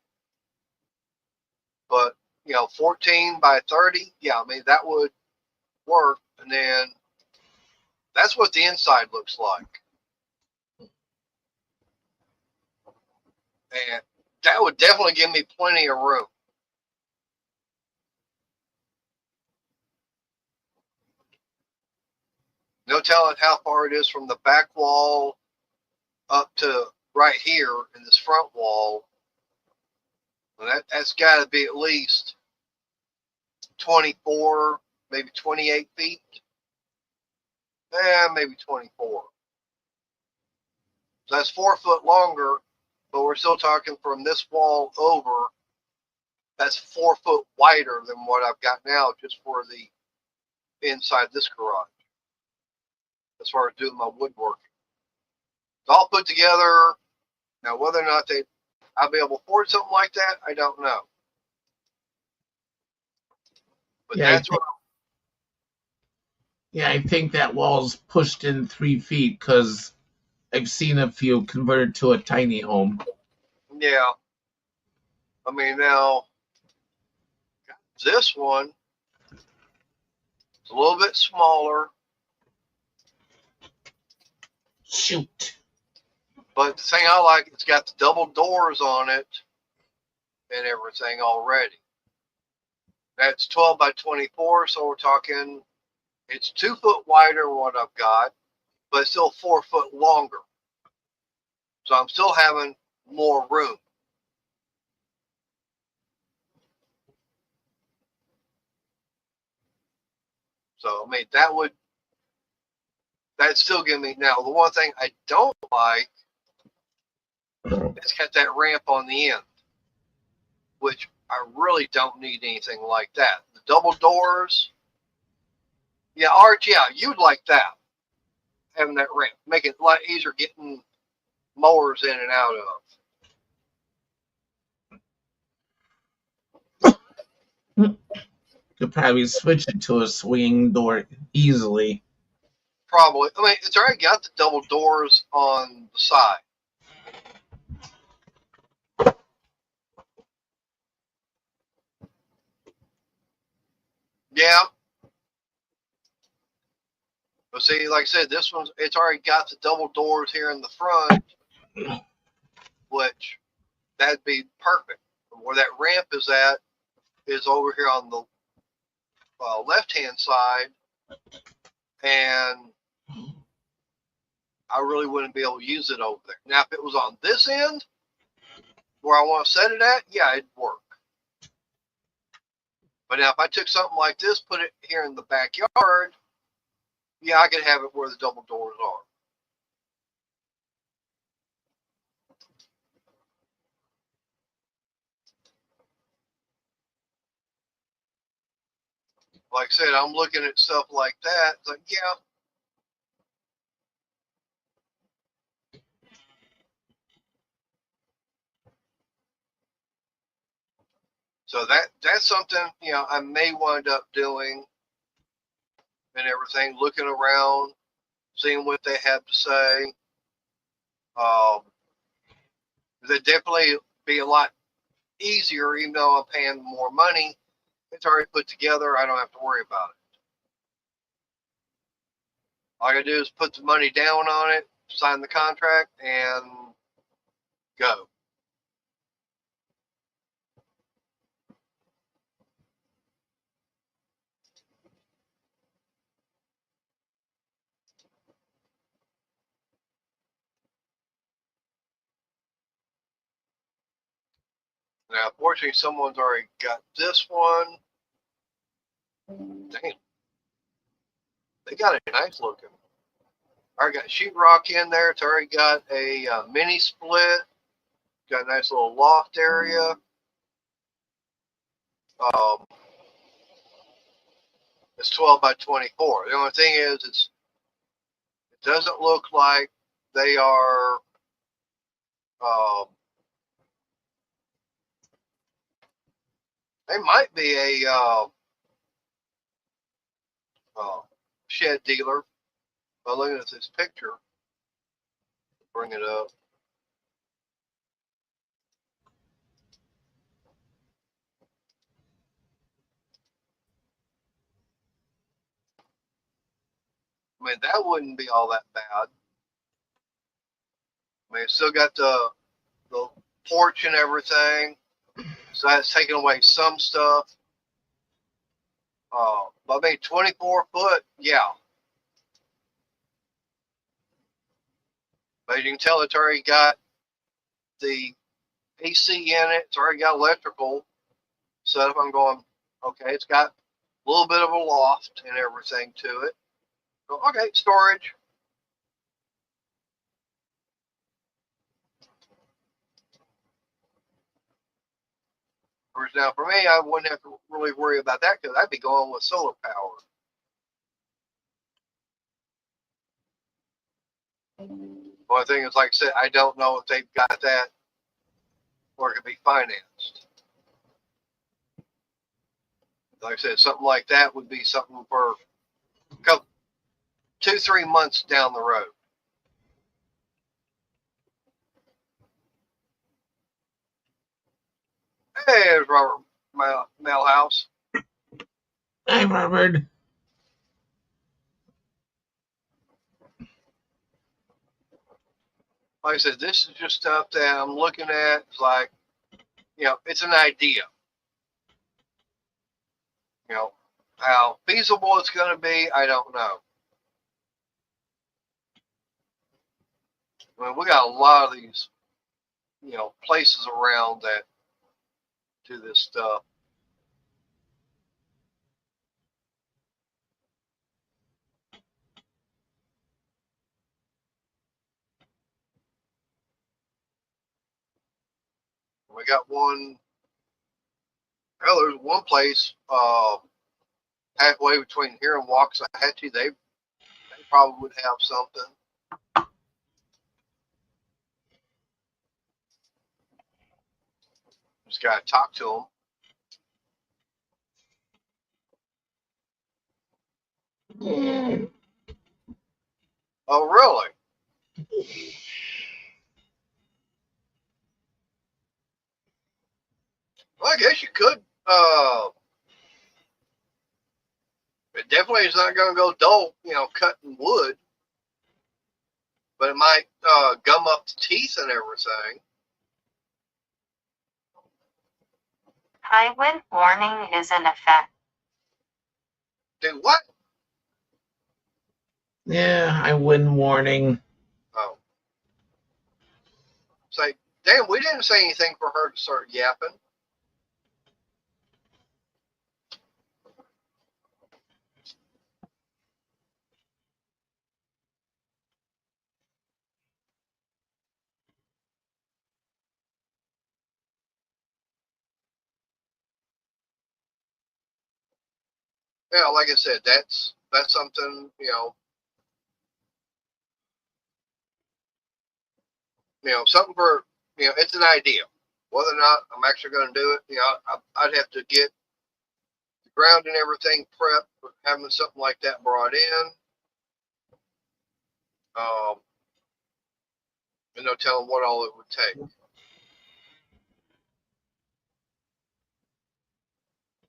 But, 14 by 30, yeah, I mean, that would work. And then that's what the inside looks like. And that would definitely give me plenty of room. No telling how far it is from the back wall up to right here in this front wall. And that's got to be at least 24, maybe 28 feet. Maybe 24. So that's 4 foot longer, but we're still talking from this wall over. That's 4 foot wider than what I've got now just for the inside this garage, as far as doing my woodworking. It's all put together. Now, whether or not I'll be able to afford something like that, I don't know. But Yeah, that's what. Yeah, I think that wall's pushed in 3 feet because I've seen a few converted to a tiny home. Yeah. I mean, now, this one is a little bit smaller. Shoot. But the thing I like, it's got the double doors on it and everything already. That's 12 by 24, so we're talking, it's 2 foot wider than what I've got, but it's still 4 foot longer. So I'm still having more room. So, I mean, that'd still give me, now, the one thing I don't like, it's got that ramp on the end, which I really don't need anything like that. The double doors, yeah, Art, yeah, you'd like that, having that ramp, make it a lot easier getting mowers in and out of. Could probably switch it to a swing door easily. Probably. I mean, it's already got the double doors on the side. Yeah. But see, like I said, it's already got the double doors here in the front, which that'd be perfect. Where that ramp is at is over here on the left-hand side, and I really wouldn't be able to use it over there. Now, if it was on this end, where I want to set it at, yeah, it'd work. But now, if I took something like this, put it here in the backyard, yeah, I could have it where the double doors are. Like I said, I'm looking at stuff like that. It's like, yeah. So that's something, I may wind up doing and everything, looking around, seeing what they have to say. It'd definitely be a lot easier, even though I'm paying more money. It's already put together. I don't have to worry about it. All I gotta do is put the money down on it, sign the contract, and go. Now, fortunately, someone's already got this one. Damn. They got it nice looking. I got sheetrock in there. It's already got a mini split. Got a nice little loft area. It's 12 by 24. The only thing is, it doesn't look like they are they might be a shed dealer. By looking at this picture, bring it up. I mean, that wouldn't be all that bad. I mean, it's still got the porch and everything, so that's taking away some stuff. But I mean, 24 foot, yeah. But you can tell it's already got the AC in it. It's already got electrical set up. I'm going, okay, it's got a little bit of a loft and everything to it. So, okay, storage. Whereas now for me, I wouldn't have to really worry about that because I'd be going with solar power. Only thing is, like I said, I don't know if they've got that or it could be financed. Like I said, something like that would be something for a couple, 2-3 months down the road. Hey, there's Robert Malhouse. Hi, Robert. Like I said, this is just stuff that I'm looking at. It's like, it's an idea. How feasible it's going to be, I don't know. I mean, we got a lot of these, places around that do this stuff. We got one. Well, there's one place halfway between here and Waxahachie. They probably would have something. Just gotta talk to them. Oh, really? Well, I guess you could. It definitely is not going to go dull, cutting wood. But it might gum up the teeth and everything. High wind warning is in effect. Do what? Yeah, high wind warning. Oh. Say, damn, we didn't say anything for her to start yapping. Yeah, like I said, that's something, something for, it's an idea. Whether or not I'm actually going to do it, I'd have to get the ground and everything prepped for having something like that brought in. And no telling what all it would take.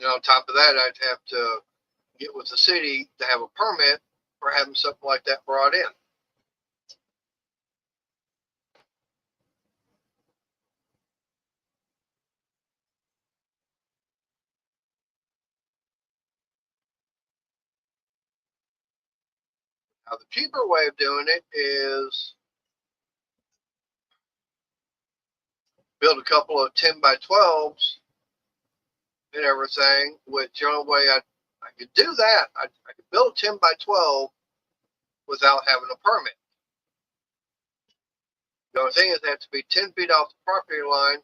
On top of that, I'd have to get with the city to have a permit for having something like that brought in. Now, the cheaper way of doing it is build a couple of 10 by 12s and everything, which the only way I could do that, I could build a 10 by 12 without having a permit. The only thing is they have to be 10 feet off the property line,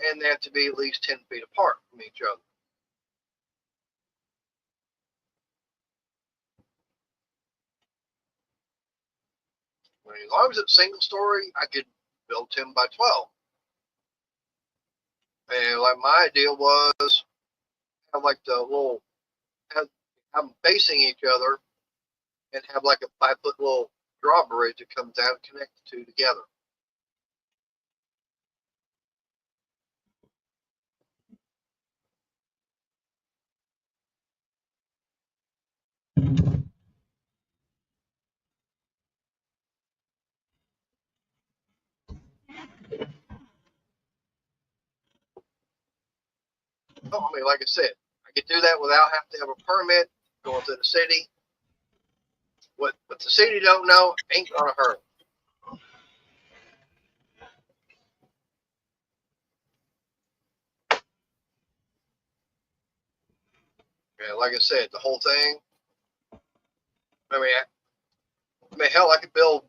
and they have to be at least 10 feet apart from each other. As long as it's single story, I could build 10 by 12. And like my idea was have like the little, have them facing each other and have like a 5-foot little drawbridge that comes down and connects the two together. Oh, I mean, like I said, I could do that without having to have a permit going to the city. What the city don't know ain't gonna hurt. Yeah, like I said, the whole thing. I mean, hell, I could build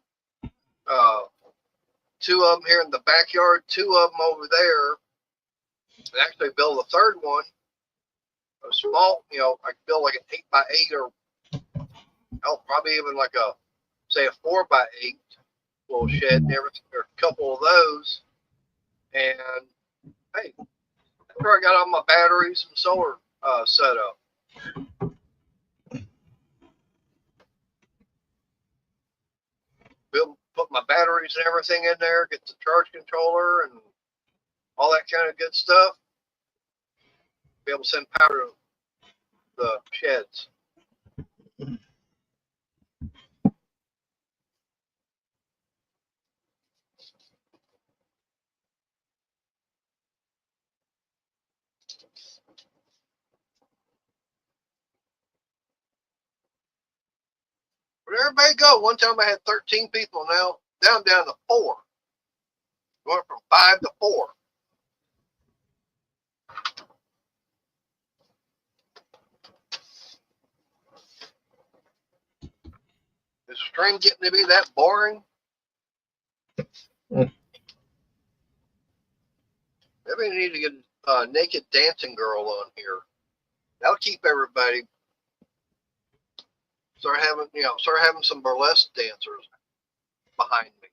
2 of them here in the backyard, 2 of them over there, and actually build a third one. A small, I could build like an 8x8 or probably even like say a 4x8 little shed and everything, or a couple of those. And hey, that's where I got all my batteries and solar set up. Put my batteries and everything in there, get the charge controller and all that kind of good stuff. Be able to send power to the sheds. Where'd everybody go? One time I had 13 people. Now I'm down to 4. Going from 5 to 4. Is the stream getting to be that boring? Maybe we need to get a naked dancing girl on here. That'll keep everybody. Start having some burlesque dancers behind me.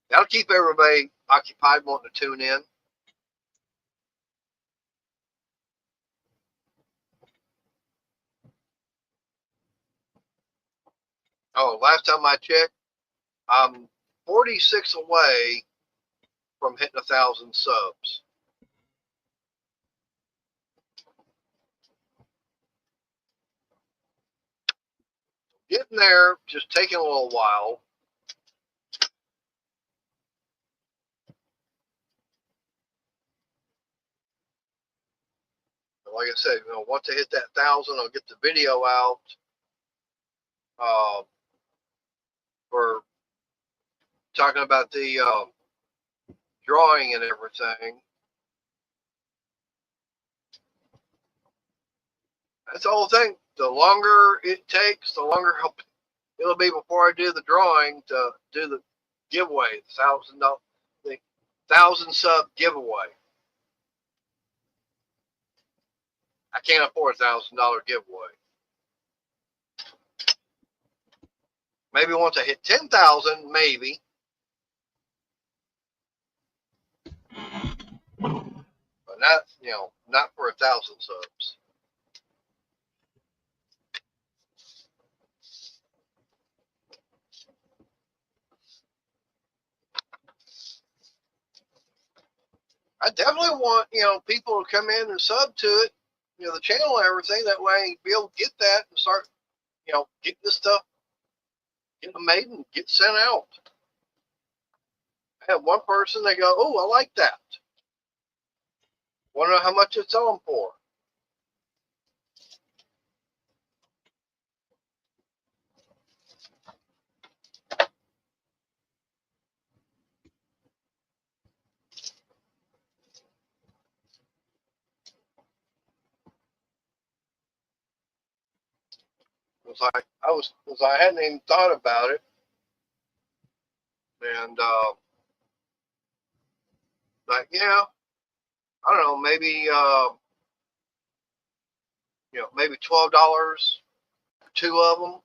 That'll keep everybody occupied, wanting to tune in. Oh, last time I checked, I'm 46 away from hitting 1,000 subs. Getting there, just taking a little while. Like I said, once I hit that 1,000, I'll get the video out for talking about the drawing and everything. That's the whole thing. The longer it takes, the longer it'll be before I do the drawing to do the giveaway, the 1,000 sub giveaway. I can't afford a $1,000 giveaway. Maybe once I hit 10,000, maybe. But not for 1,000 subs. I definitely want, people to come in and sub to it, the channel and everything. That way, be able to get that and start, getting this stuff, get them made and get sent out. I had one person, they go, "Oh, I like that. Want to know how much it's selling for?" It was like I hadn't even thought about it, and Like, yeah, I don't know, maybe maybe $12 for two of them.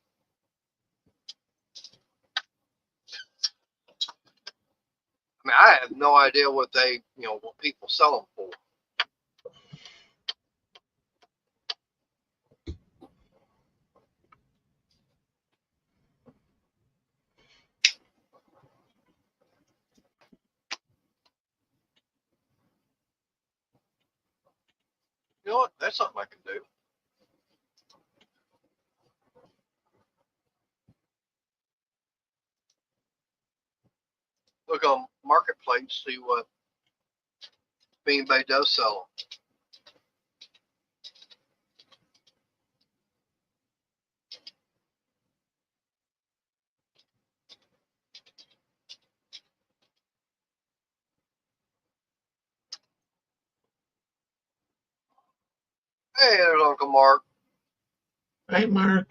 I mean, I have no idea what what people sell them for. You know what? That's something I can do. Look on Marketplace, see what if anybody does sell them. Hey, there's Uncle Mark. Hey, Mark.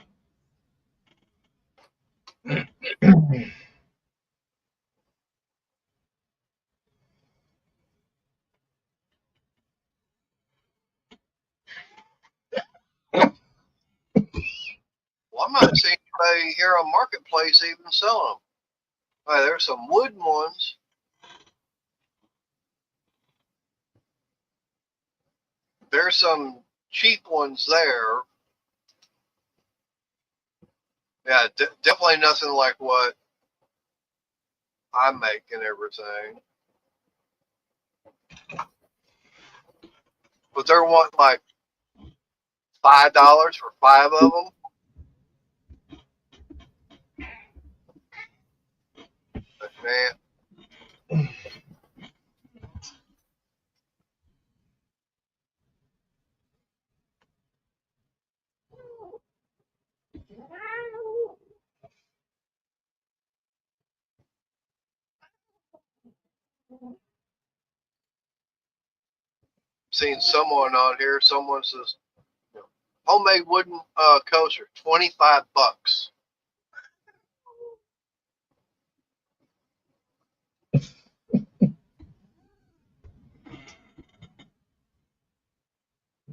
Well, I'm not seeing anybody here on Marketplace even selling them. Hey, there's some wooden ones. There's some cheap ones there. Yeah, definitely nothing like what I make and everything. But they're wanting like $5 for 5 of them. But man, seen someone on here. Someone says homemade wooden coaster, $25.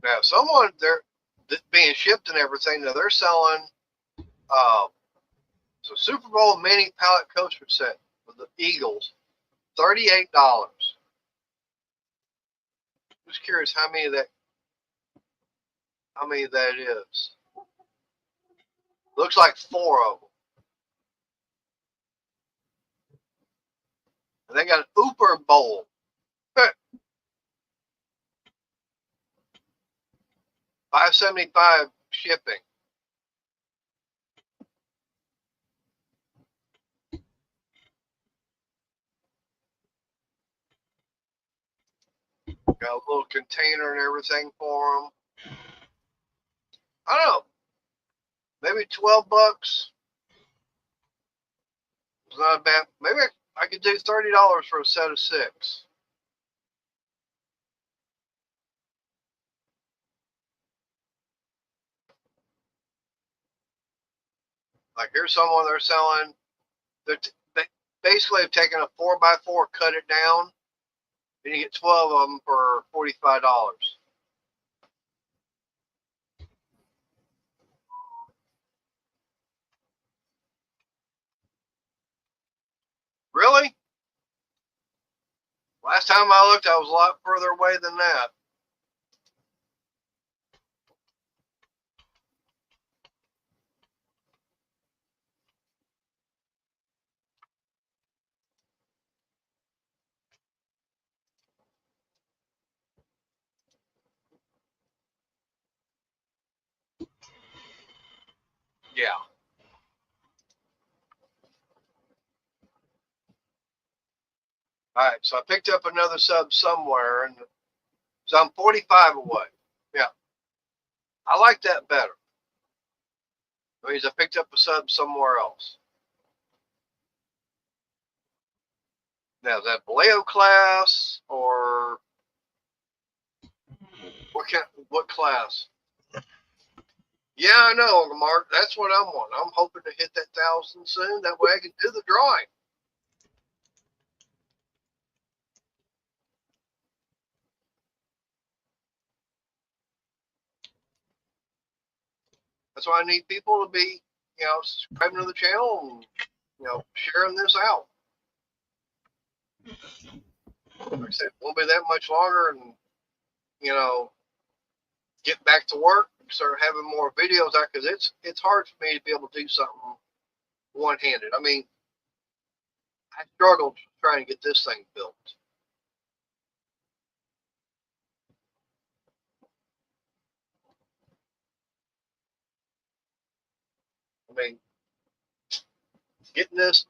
Now, someone they're being shipped and everything. Now they're selling so Super Bowl mini pallet coaster set with the Eagles, $38. Just curious how many that is. Looks like 4 of them. And they got an Uber Bowl. $5.75 shipping. Got a little container and everything for them. I don't know. Maybe $12. It's not bad. Maybe I could do $30 for a set of 6. Like here's someone they're selling. They basically have taken a 4x4, cut it down, and you get 12 of them for $45. Really? Last time I looked, I was a lot further away than that. Yeah. All right, so I picked up another sub somewhere, and so I'm 45 away. Yeah, I like that better. That means I picked up a sub somewhere else. Now, is that Vallejo class or what class? Yeah, I know, Uncle Mark. That's what I'm wanting. I'm hoping to hit that 1,000 soon. That way I can do the drawing. That's why I need people to be, subscribing to the channel and, sharing this out. Like I said, it won't be that much longer and, get back to work, start having more videos out because it's hard for me to be able to do something one-handed. I mean, I struggled trying to get this thing built. I mean, getting this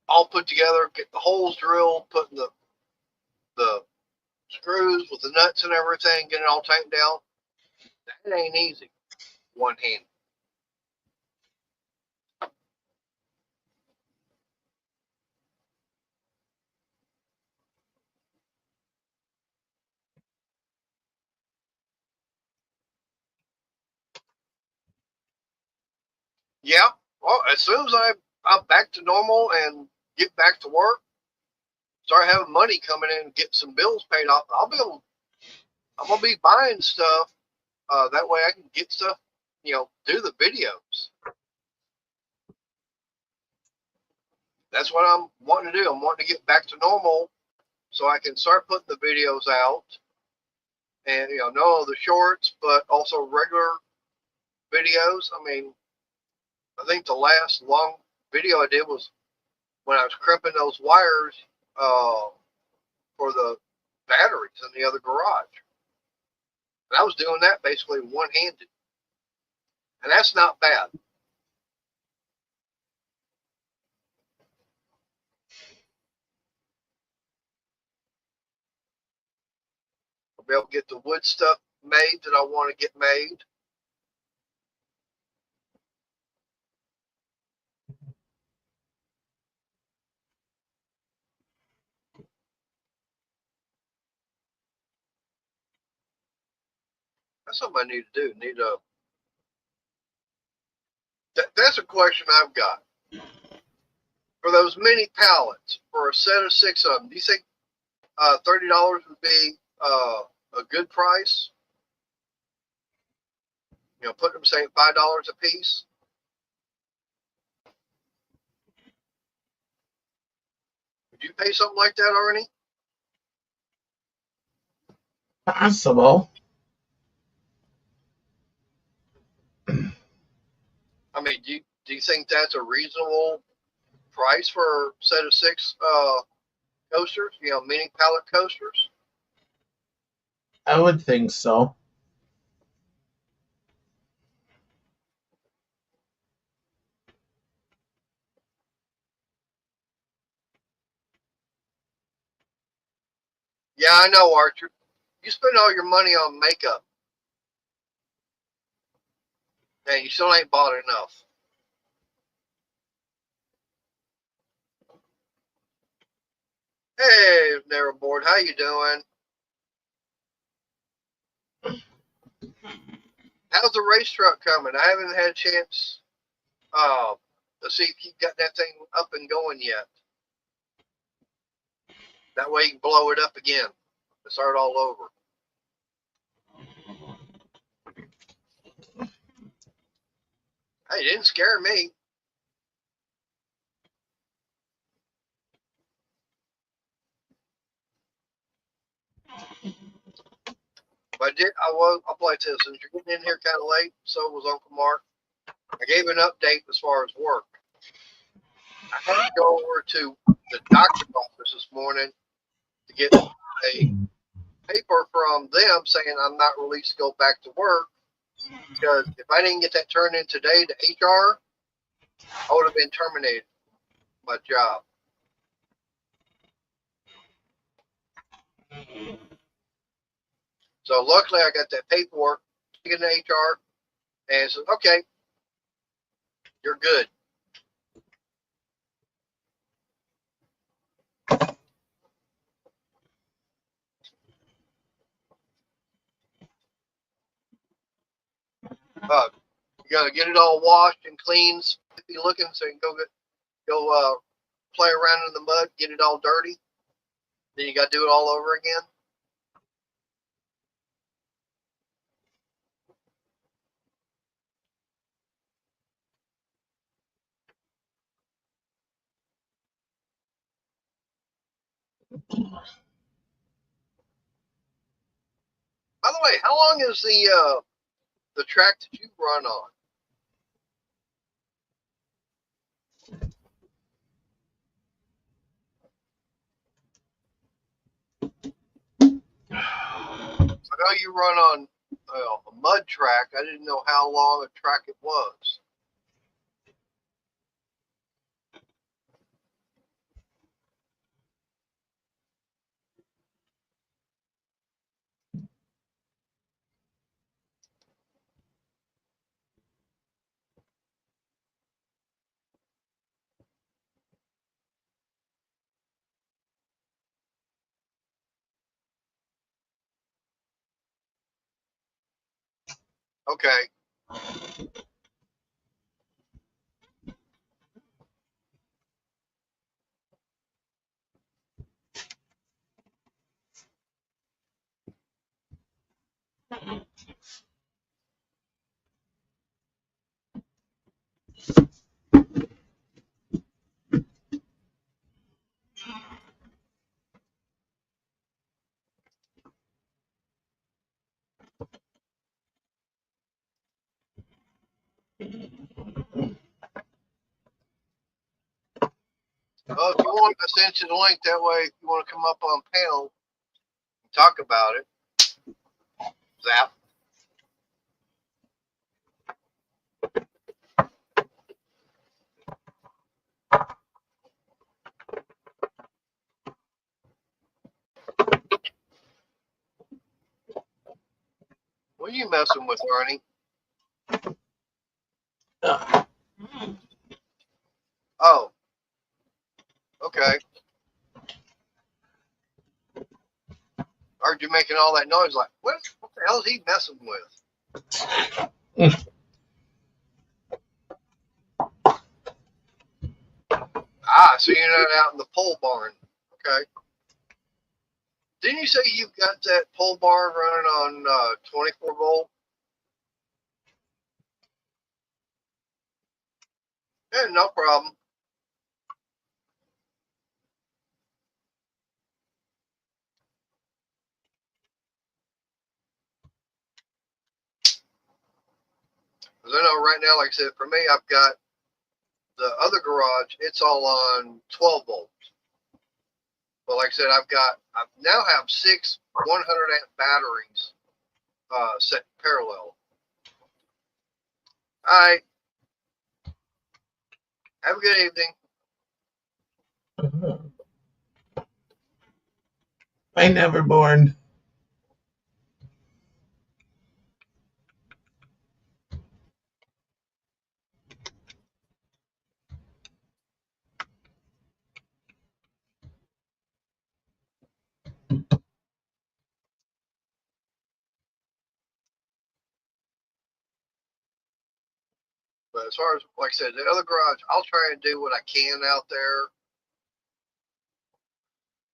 all put together, get the holes drilled, putting the screws with the nuts and everything, getting it all tightened down. That ain't easy, one hand. Yeah, well, as soon as I'm back to normal and get back to work, start having money coming in, get some bills paid off, I'm gonna be buying stuff. That way I can get stuff, do the videos. That's what I'm wanting to do. I'm wanting to get back to normal so I can start putting the videos out and, not only the shorts, but also regular videos. I mean, I think the last long video I did was when I was crimping those wires for the batteries in the other garage. And I was doing that basically one-handed. And that's not bad. I'll be able to get the wood stuff made that I want to get made. That's something I need to do. That's a question I've got. For those mini pallets, for a set of 6 of them, do you think $30 would be a good price? Put them, say, $5 a piece. Would you pay something like that, Arnie? Possible. I mean, do you think that's a reasonable price for a set of 6 coasters? Mini pallet coasters? I would think so. Yeah, I know, Archer. You spend all your money on makeup, and you still ain't bought enough. Hey, Narrowboard, how you doing? How's the race truck coming? I haven't had a chance to see if you've got that thing up and going yet. That way you can blow it up again and start all over. Hey, it didn't scare me. But I'll play this. Since you're getting in here kind of late, so was Uncle Mark. I gave an update as far as work. I had to go over to the doctor's office this morning to get a paper from them saying I'm not released to go back to work, because if I didn't get that turned in today to HR, I would have been terminated from my job. So luckily I got that paperwork, taken to HR, and said, okay, you're good. You gotta get it all washed and clean, spiffy looking, so you can go play around in the mud, get it all dirty. Then you gotta do it all over again. By the way, how long is the track that you run on? I know you run on a mud track. I didn't know how long a track it was. Okay. Well, if you want, I sent you the link. That way, if you want to come up on panel and talk about it, Zap. What are you messing with, Arnie? Oh, okay. Heard you making all that noise. Like, what the hell is he messing with? So you're not out in the pole barn. Okay. Didn't you say you've got that pole barn running on 24 volt? Yeah, no problem. Because I know right now, like I said, for me, I've got the other garage. It's all on 12 volts. But like I said, I now have 6 100 amp batteries set parallel. All right. Have a good evening. I never born. But as far as, like I said, the other garage, I'll try and do what I can out there.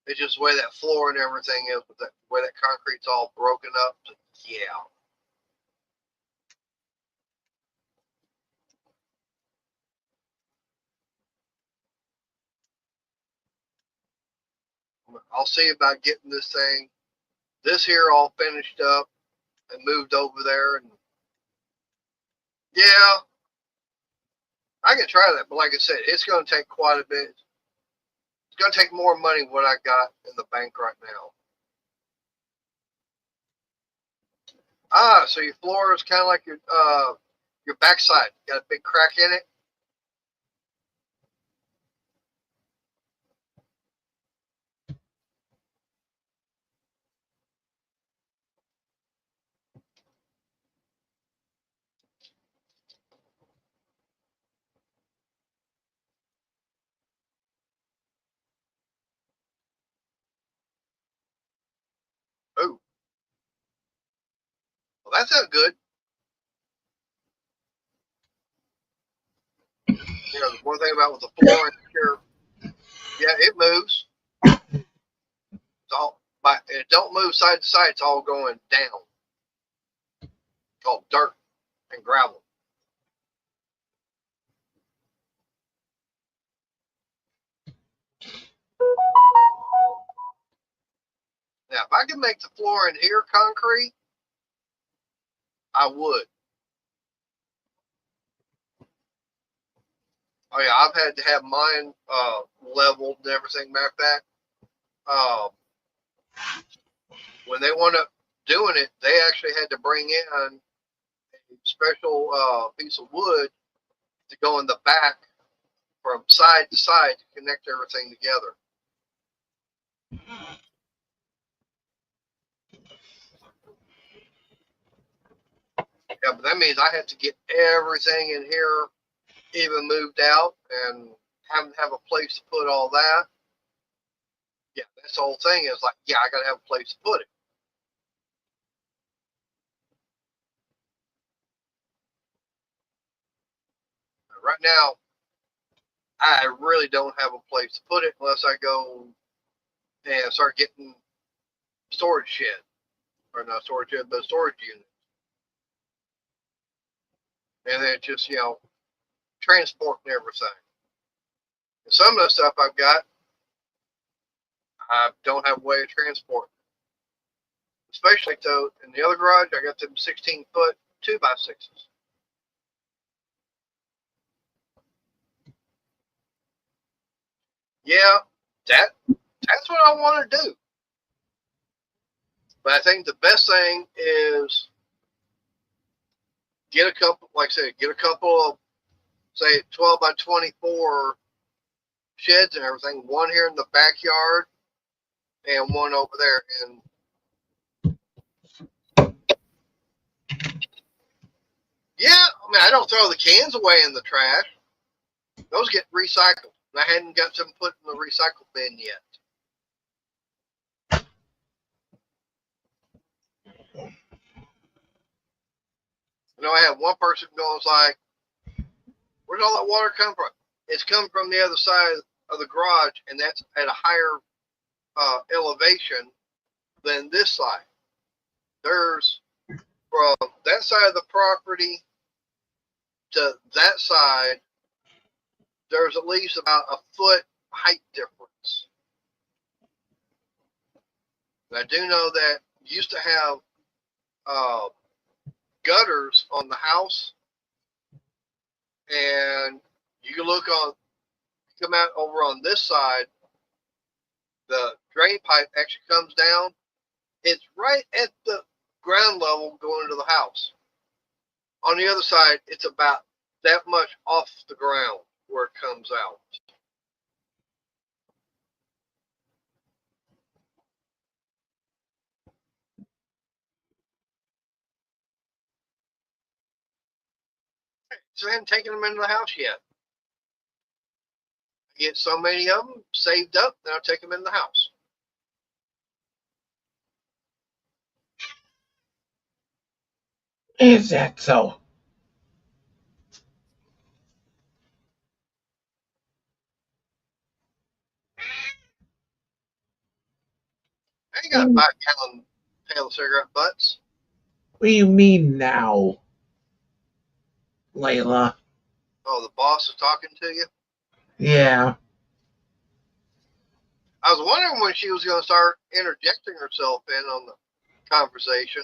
It's just the way that floor and everything is, with that way that concrete's all broken up. Yeah. I'll see about getting this here all finished up and moved over there. And yeah, I can try that. But like I said, it's going to take quite a bit. It's going to take more money than what I got in the bank right now. So your floor is kind of like your backside. Got a big crack in it. Oh, well, that's not good. You know, the one thing about with the floor in here, yeah, it moves. It's all, but it don't move side to side. It's all going down. It's called dirt and gravel. I could make the floor in here concrete, I would. Oh yeah, I've had to have mine leveled and everything. Matter of fact, when they wound up doing it, they actually had to bring in a special piece of wood to go in the back from side to side to connect everything together. Yeah, but that means I have to get everything in here even moved out and have a place to put all that. Yeah, that's the whole thing is like, yeah, I got to have a place to put it. Right now, I really don't have a place to put it unless I go and start getting storage shed. Or not storage shed, but storage unit. And then just, transporting everything. And some of the stuff I've got, I don't have a way of transporting. Especially though in the other garage, I got them 16-foot 2x6s. Yeah, that's what I want to do. But I think the best thing is get a couple, like I said, get a couple of, say, 12 by 24 sheds and everything. One here in the backyard and one over there. And yeah, I mean, I don't throw the cans away in the trash. Those get recycled. And I hadn't got them put in the recycle bin yet. I had one person going like, where's all that water come from? It's coming from the other side of the garage, and that's at a higher elevation than this side. There's from that side of the property to that side, there's at least about a foot height difference. And I do know that you used to have gutters on the house, and you can look on, come out over on this side, the drain pipe actually comes down. It's right at the ground level going into the house. On the other side, it's about that much off the ground where it comes out. So I haven't taken them into the house yet. I get so many of them saved up, then I'll take them in the house. Is that so? I ain't got a 5-gallon pail of cigarette butts. What do you mean now, Layla? Oh, the boss is talking to you? Yeah. I was wondering when she was going to start interjecting herself in on the conversation.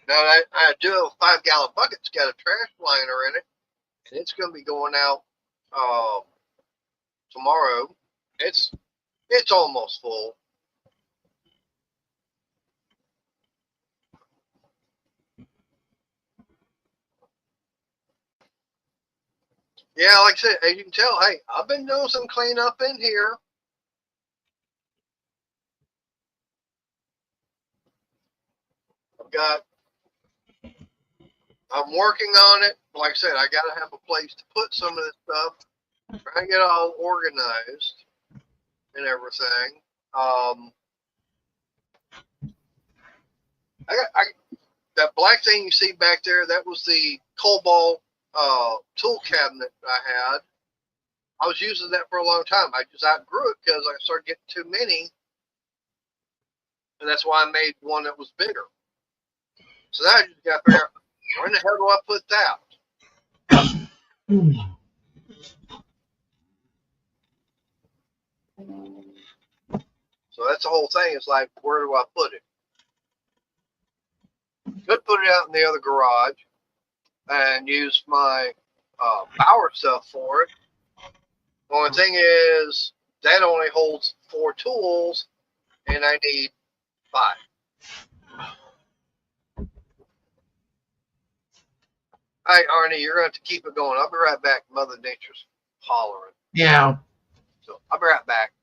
Now, I do have a 5-gallon bucket. It's got a trash liner in it, and it's going to be going out tomorrow. It's almost full. Yeah, like I said, as you can tell, hey, I've been doing some cleanup in here. I'm working on it. Like I said, I got to have a place to put some of this stuff. Trying to get all organized and everything. That black thing you see back there, that was the Cobalt tool cabinet I had. I was using that for a long time. I just outgrew it because I started getting too many. And that's why I made one that was bigger. So now I just got to figure out, where in the hell do I put that? So that's the whole thing. It's like, where do I put it? Could put it out in the other garage and use my power stuff for it. Only thing is, that only holds 4 tools, and I need 5. All right, Arnie, you're going to have to keep it going. I'll be right back. Mother Nature's hollering. Yeah. So I'll be right back.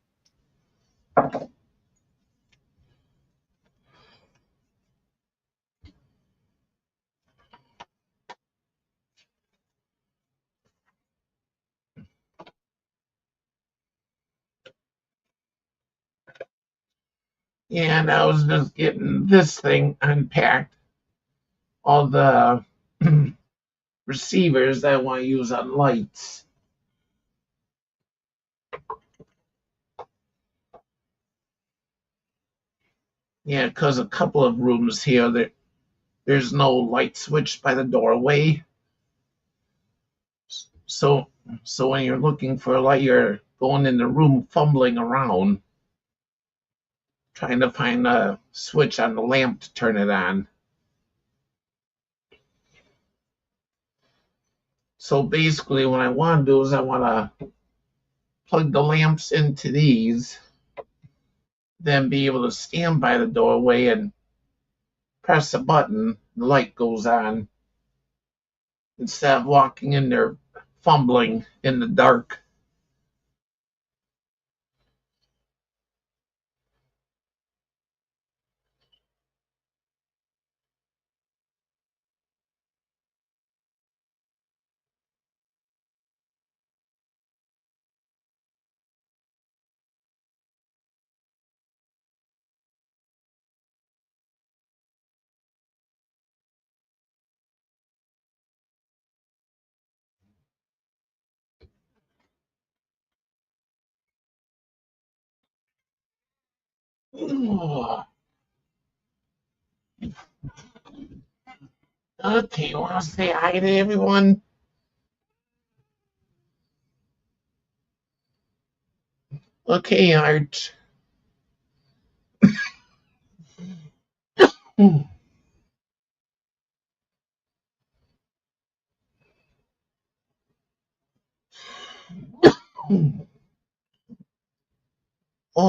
And I was just getting this thing unpacked. All the receivers that I want to use on lights. Yeah, because a couple of rooms here, there's no light switch by the doorway. So when you're looking for a light, you're going in the room fumbling around, trying to find a switch on the lamp to turn it on. So basically what I want to do is I want to plug the lamps into these, then be able to stand by the doorway and press a button, the light goes on, instead of walking in there fumbling in the dark. Okay, you want to say hi to everyone? Okay, Art. Oh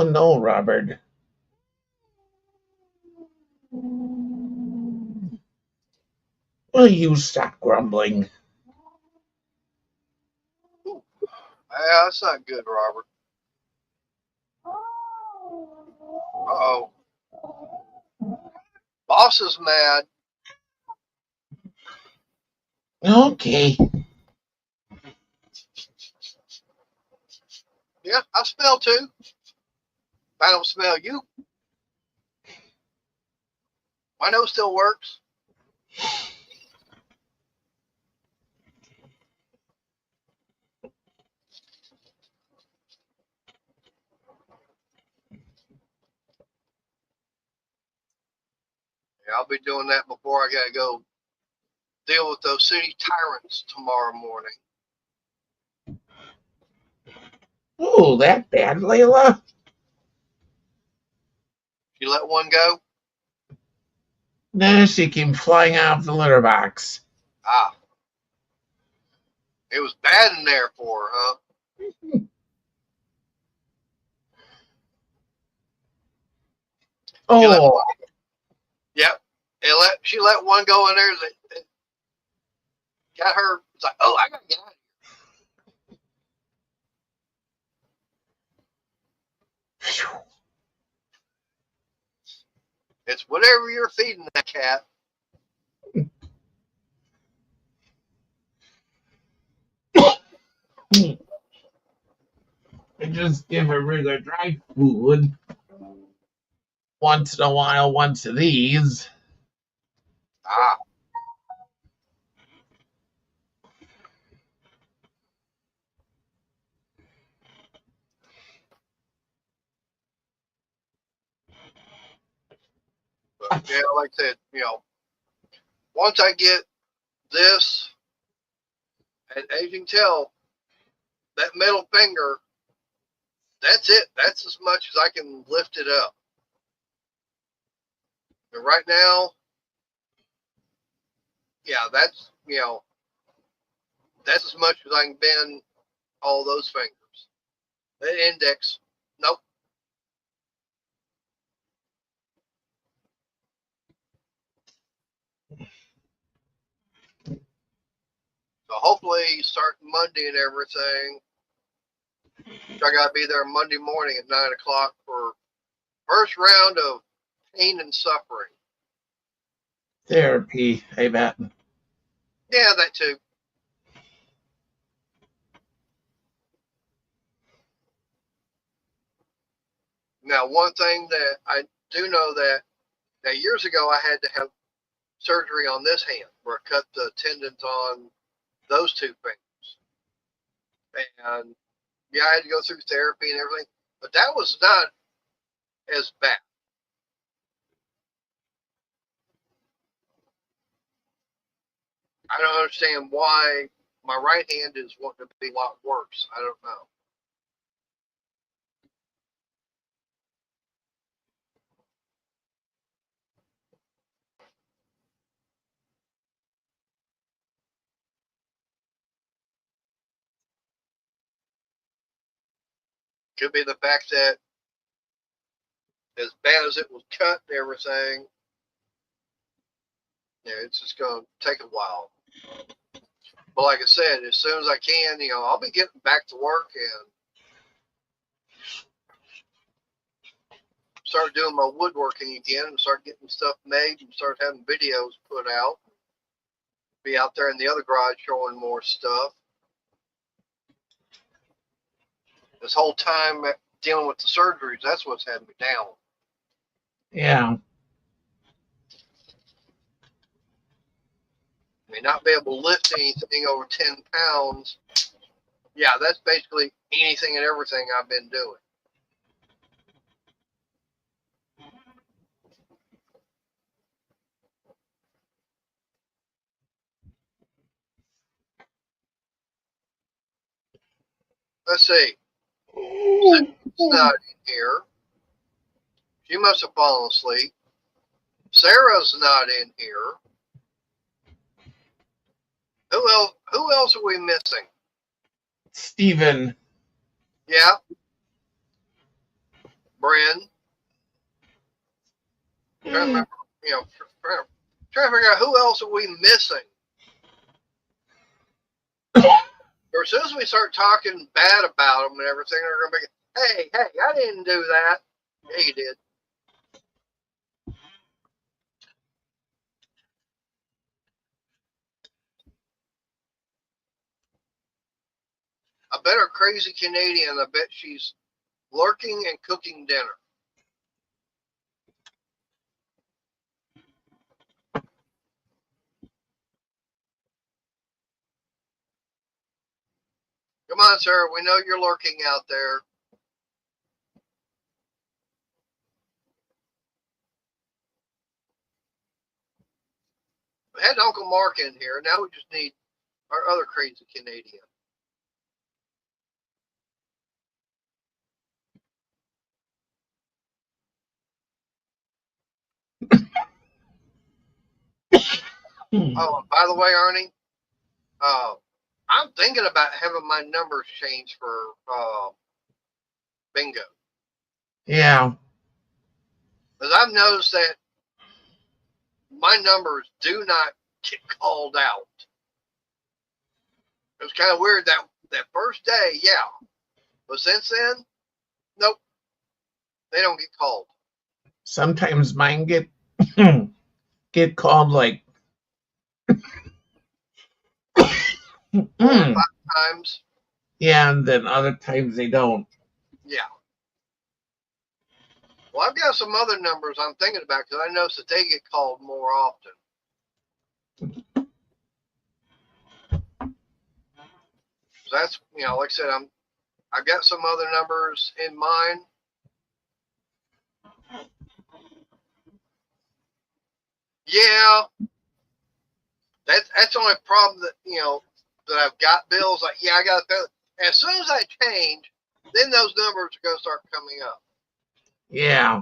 no, Robert. Will you stop grumbling? Yeah, that's not good, Robert. Uh-oh. Boss is mad. Okay. Yeah, I smell too. I don't smell you. My nose still works. Yeah, I'll be doing that before I gotta go deal with those city tyrants tomorrow morning. Oh, that bad, Layla? You let one go? Now she came flying out of the litter box. Ah, it was bad in there for her, huh? She let Oh, one, yep. She let one go in there that got her. It's like, oh, I gotta get out of phew. here. It's whatever you're feeding that cat. I just give her regular dry food. Once in a while, once of these. Ah, but yeah, like I said, once I get this And as you can tell, that middle finger, that's it. That's as much as I can lift it up. And right now, yeah, that's, that's as much as I can bend all those fingers. That index, nope. So hopefully starting Monday and everything, I got to be there Monday morning at 9 o'clock for first round of pain and suffering. Therapy, I bet. Yeah, that too. Now, one thing that I do know that years ago I had to have surgery on this hand where I cut the tendons on those two fingers. And yeah, I had to go through therapy and everything, but that was not as bad. I don't understand why my right hand is wanting to be a lot worse. I don't know. Could be the fact that as bad as it was cut and everything, it's just going to take a while. But like I said, as soon as I can, I'll be getting back to work and start doing my woodworking again and start getting stuff made and start having videos put out. Be out there in the other garage showing more stuff. This whole time dealing with the surgeries, that's what's had me down. Yeah. I mean, not be able to lift anything over 10 pounds. Yeah, that's basically anything and everything I've been doing. Let's see. It's not in here. She must have fallen asleep. Sarah's not in here. Who else are we missing? Steven. Yeah. Bryn. Trying to remember, trying to figure out who else are we missing. Or as soon as we start talking bad about them and everything, they're going to be, hey, I didn't do that. Yeah, you did. I bet her crazy Canadian, I bet she's lurking and cooking dinner. Come on, Sarah. We know you're lurking out there. We had Uncle Mark in here. Now we just need our other crazy Canadian. Oh, by the way, Arnie, I'm thinking about having my numbers changed for bingo. Yeah. Because I've noticed that my numbers do not get called out. It was kind of weird that first day, yeah. But since then, nope. They don't get called. Sometimes mine get called like 4 or 5 times. Yeah, and then other times they don't. Yeah. Well, I've got some other numbers I'm thinking about because I noticed that they get called more often. So that's, like I said, I've got some other numbers in mind. Yeah. That's the only problem that, that I've got bills, like, yeah, I got to pay. As soon as I change, then those numbers are going to start coming up. Yeah.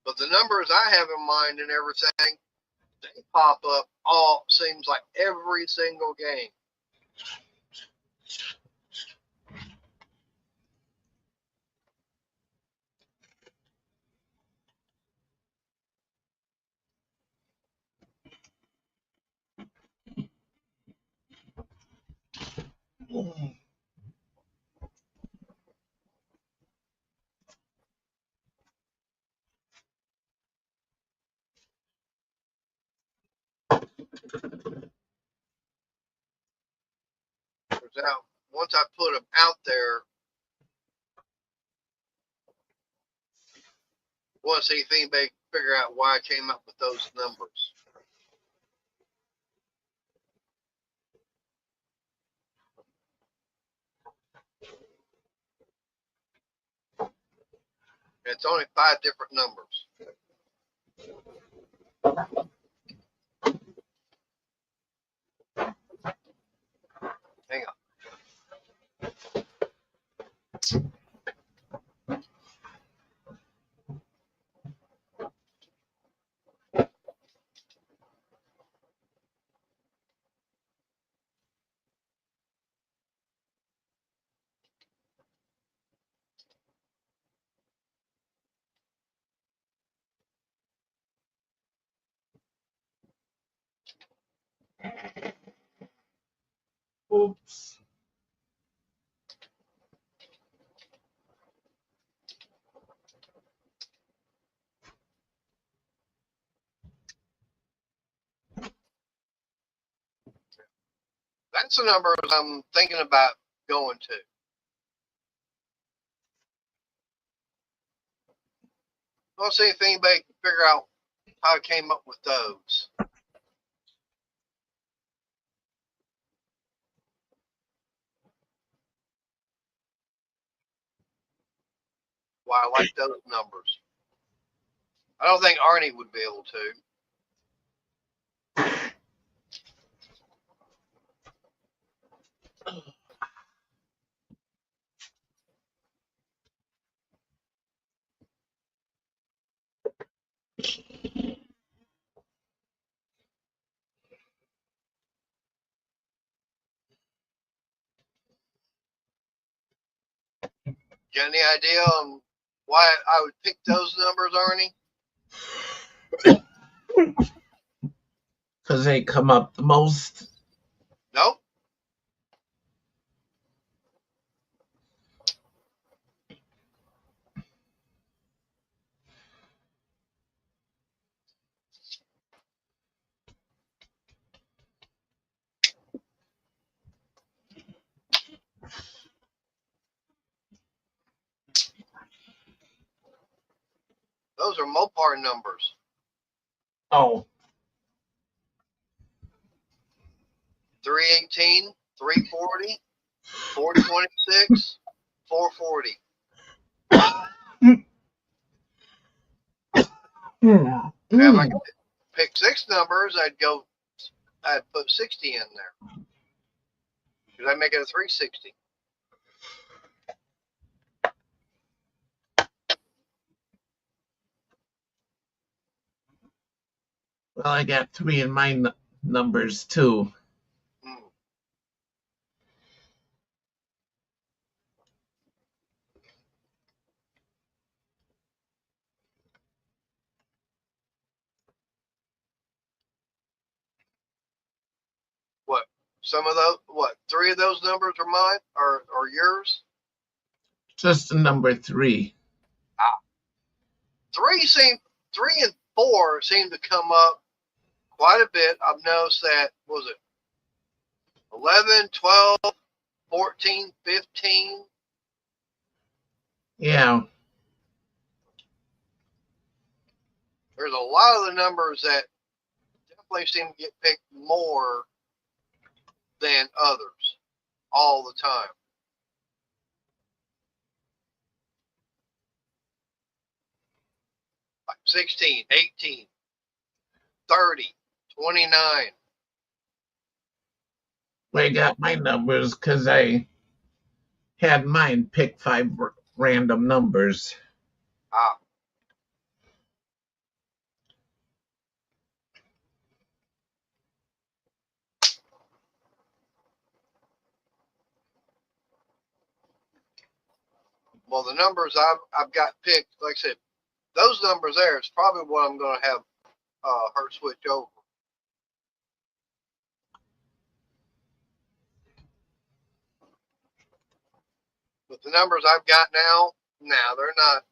But the numbers I have in mind and everything, they pop up all, seems like every single game. Now, once I put them out there, I want to see if anybody can figure out why I came up with those numbers. And it's only 5 different numbers. Hang on. Oops. That's the numbers I'm thinking about going to. I want to see if anybody can figure out how I came up with those. Why I like those numbers. I don't think Arnie would be able to. Got any idea on why I would pick those numbers, Arnie? Because they come up the most. Nope. Those are Mopar numbers. Oh. 318, 340, 426, 440. Yeah. Now, if I could pick 6 numbers, I'd put 60 in there. Because I'd make it a 360. Well, I got 3 in my numbers too. What? Some of those, 3 of those numbers are mine or yours? Just the number 3. 3 and 4 seem to come up quite a bit. I've noticed that, what was it 11, 12, 14, 15? Yeah. There's a lot of the numbers that definitely seem to get picked more than others all the time. Like 16, 18, 30, 29. I got my numbers because I had mine pick 5 random numbers. Ah, well, the numbers I've got picked, like I said, those numbers there is probably what I'm going to have her switch over. But the numbers I've got now, they're not.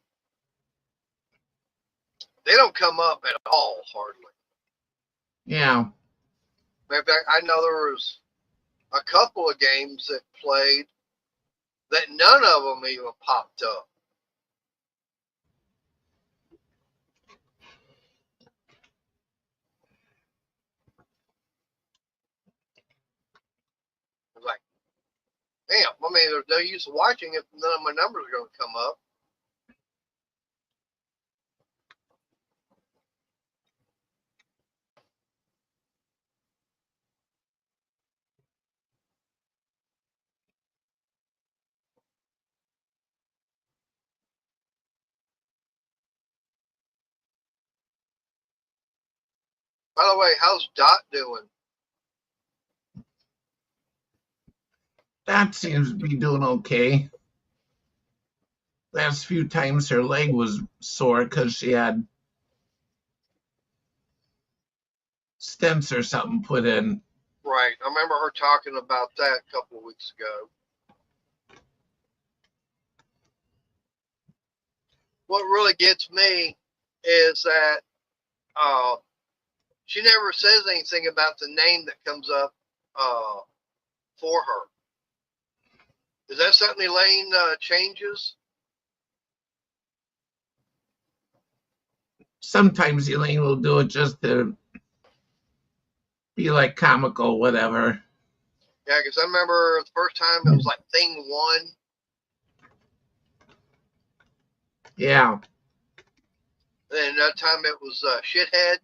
They don't come up at all, hardly. Yeah. In fact, I know there was a couple of games that played that none of them even popped up. I was like, damn, I mean, there's no use watching if none of my numbers are going to come up. By the way, how's Dot doing? That seems to be doing okay. Last few times her leg was sore because she had stents or something put in. Right. I remember her talking about that a couple of weeks ago. What really gets me is that she never says anything about the name that comes up for her. Is that something Elaine changes? Sometimes Elaine will do it just to be like comical, whatever. Yeah, because I remember the first time it was like thing 1. Yeah. And then another time it was shithead.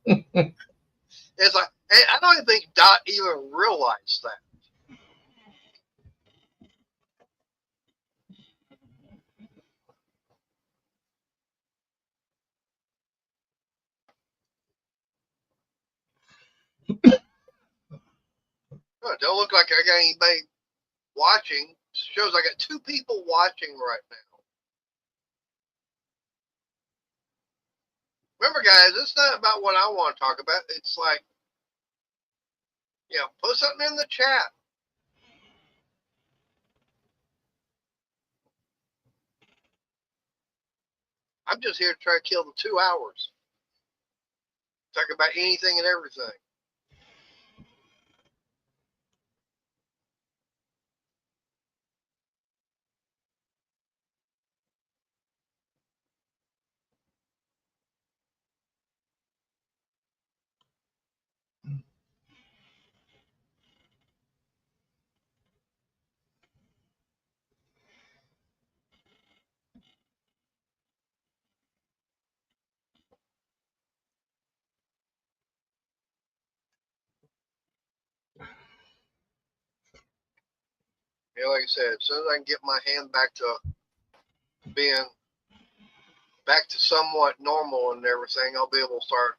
It's like, I don't even think Dot even realized that. It don't look like I got anybody watching. It shows I got 2 people watching right now. Remember, guys, it's not about what I want to talk about. It's like, put something in the chat. I'm just here to try to kill the 2 hours. Talk about anything and everything. Like I said, as soon as I can get my hand back to being back to somewhat normal and everything, I'll be able to start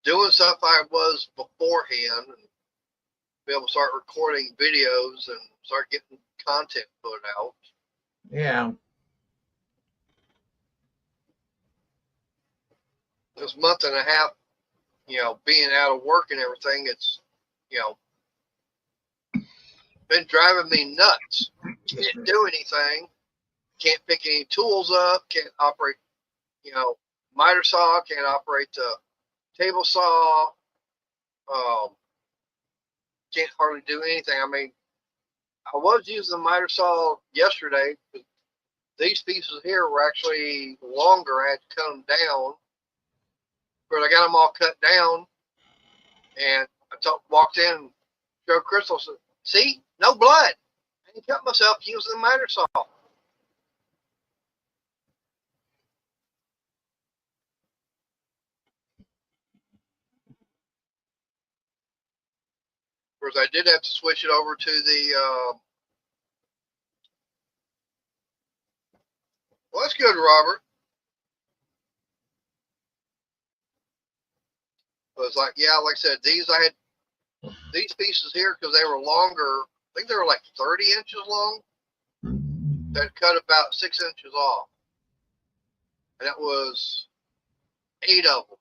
doing stuff I was beforehand and be able to start recording videos and start getting content put out. Yeah. This month and a half, being out of work and everything, it's, been driving me nuts. Can't do anything. Can't pick any tools up. Can't operate, miter saw. Can't operate the table saw. Can't hardly do anything. I mean, I was using the miter saw yesterday. But these pieces here were actually longer. I had to cut them down. But I got them all cut down. And I walked in and showed Crystal, said, see, no blood. I cut myself using the miter saw. course, I did have to switch it over to the. Well, that's good, Robert. It was like, yeah, like I said, I had these pieces here because they were longer. I think they were like 30 inches long. That cut about 6 inches off, and that was 8 of them.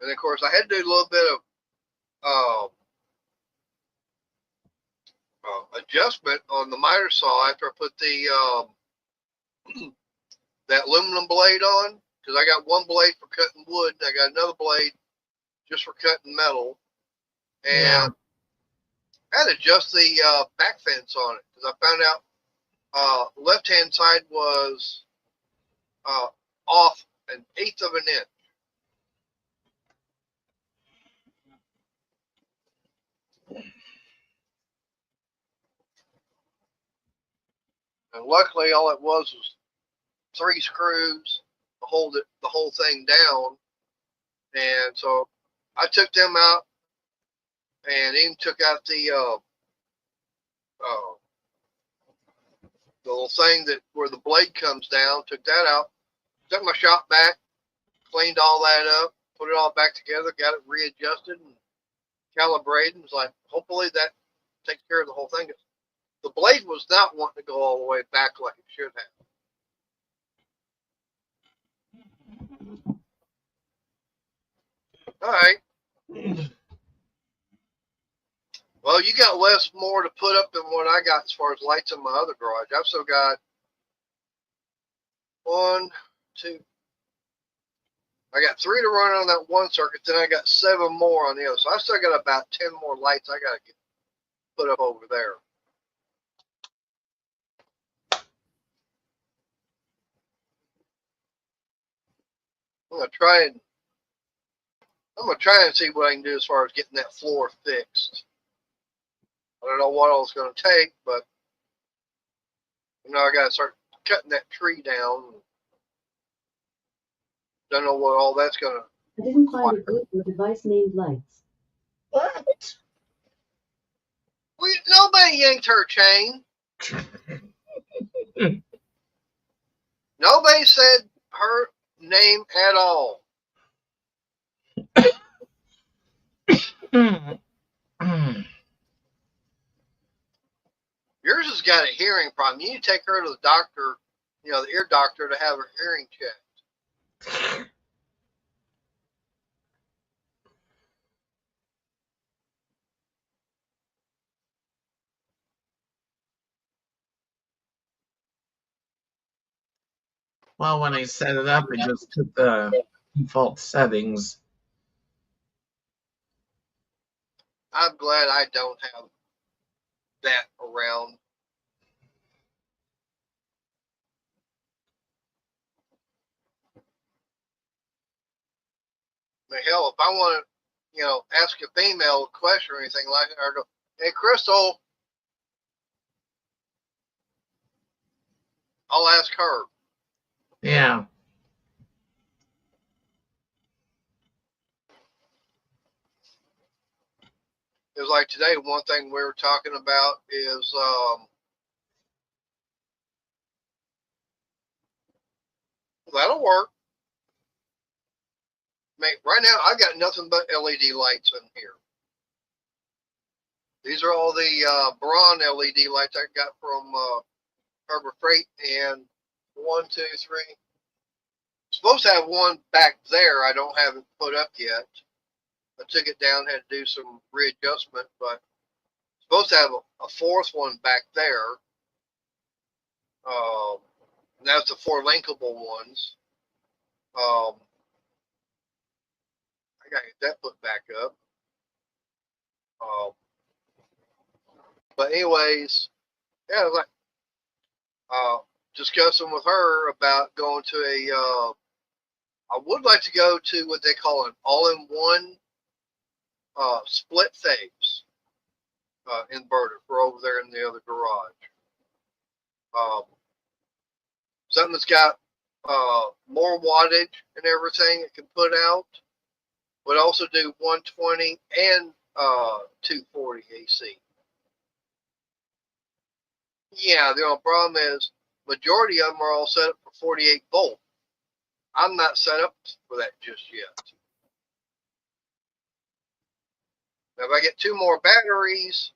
And of course, I had to do a little bit of adjustment on the miter saw after I put the that aluminum blade on, because I got one blade for cutting wood, and I got another blade just for cutting metal, and Yeah. I had to adjust the back fence on it because I found out left-hand side was off 1/8 of an inch. And luckily, all it was 3 screws to hold the whole thing down. And so I took them out and even took out the little thing that where the blade comes down. Took that out. Took my shop back, cleaned all that up, put it all back together, got it readjusted and calibrated. And was like, hopefully that takes care of the whole thing. The blade was not wanting to go all the way back like it should have. All right. Well, you got less more to put up than what I got as far as lights in my other garage. I've still got 1, 2. I got 3 to run on that one circuit. Then I got 7 more on the other. So I still got about 10 more lights I got to get put up over there. I'm gonna try and see what I can do as far as getting that floor fixed. I don't know what all it's gonna take, but I gotta start cutting that tree down. Don't know what all that's gonna. I didn't find a group or device named Lights. What? Nobody yanked her chain. Nobody said her name at all. Yours has got a hearing problem. You need to take her to the doctor, the ear doctor, to have her hearing checked. Well, when I set it up, it just took the default settings. I'm glad I don't have that around. I mean, hell, if I want to, ask a female a question or anything like that, or go, hey, Crystal, I'll ask her. Yeah. It was like today, one thing we were talking about is that'll work. I mean, right now, I got nothing but LED lights in here. These are all the Braun LED lights I got from Harbor Freight, and 1, 2, 3. Supposed to have one back there. I don't have it put up yet. I took it down, had to do some readjustment, but supposed to have a 4th one back there. And that's the 4 linkable ones. I gotta get that put back up. But anyways, yeah, like discussing with her about going to I would like to go to what they call an all-in-one split phase inverter for over there in the other garage. something that's got more wattage and everything it can put out. Would also do 120 and 240 AC. Yeah, the only problem is majority of them are all set up for 48 volt. I'm not set up for that just yet. Now, if I get 2 more batteries,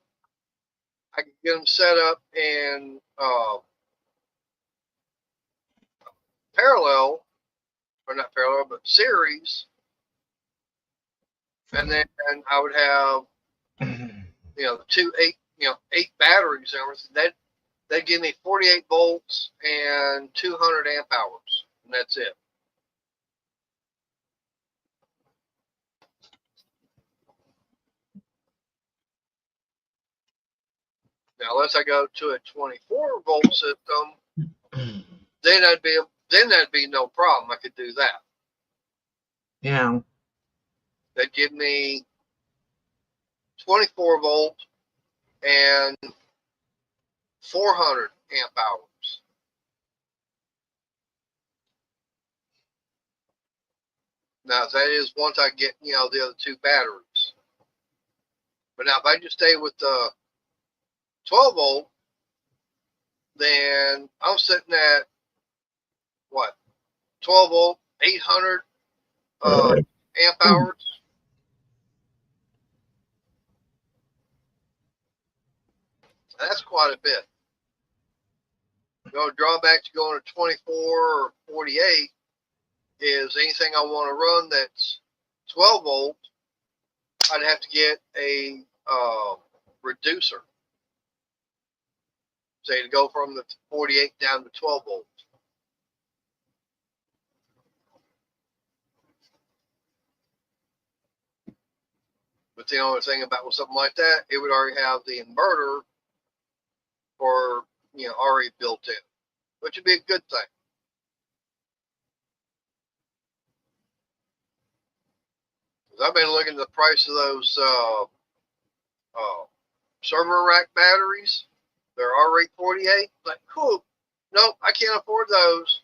I can get them set up in parallel, or not parallel, but series, and then I would have, the 8 batteries and everything. They'd give me 48 volts and 200 amp hours, and that's it. Now, unless I go to a 24 volt system, then that'd be no problem. I could do that. Yeah. They'd give me 24 volt and 400 amp hours. Now, that is once I get, the other 2 batteries. But now, if I just stay with the 12 volt, then I'm sitting at, 12 volt, 800 amp hours. That's quite a bit. Drawback to going to 24 or 48 is anything I want to run that's 12 volt, I'd have to get a reducer. Say to go from the 48 down to 12 volt. But the only thing about with something like that, it would already have the inverter or already built in, which would be a good thing. Because I've been looking at the price of those server rack batteries. They're already 48. Like, cool. Nope, I can't afford those.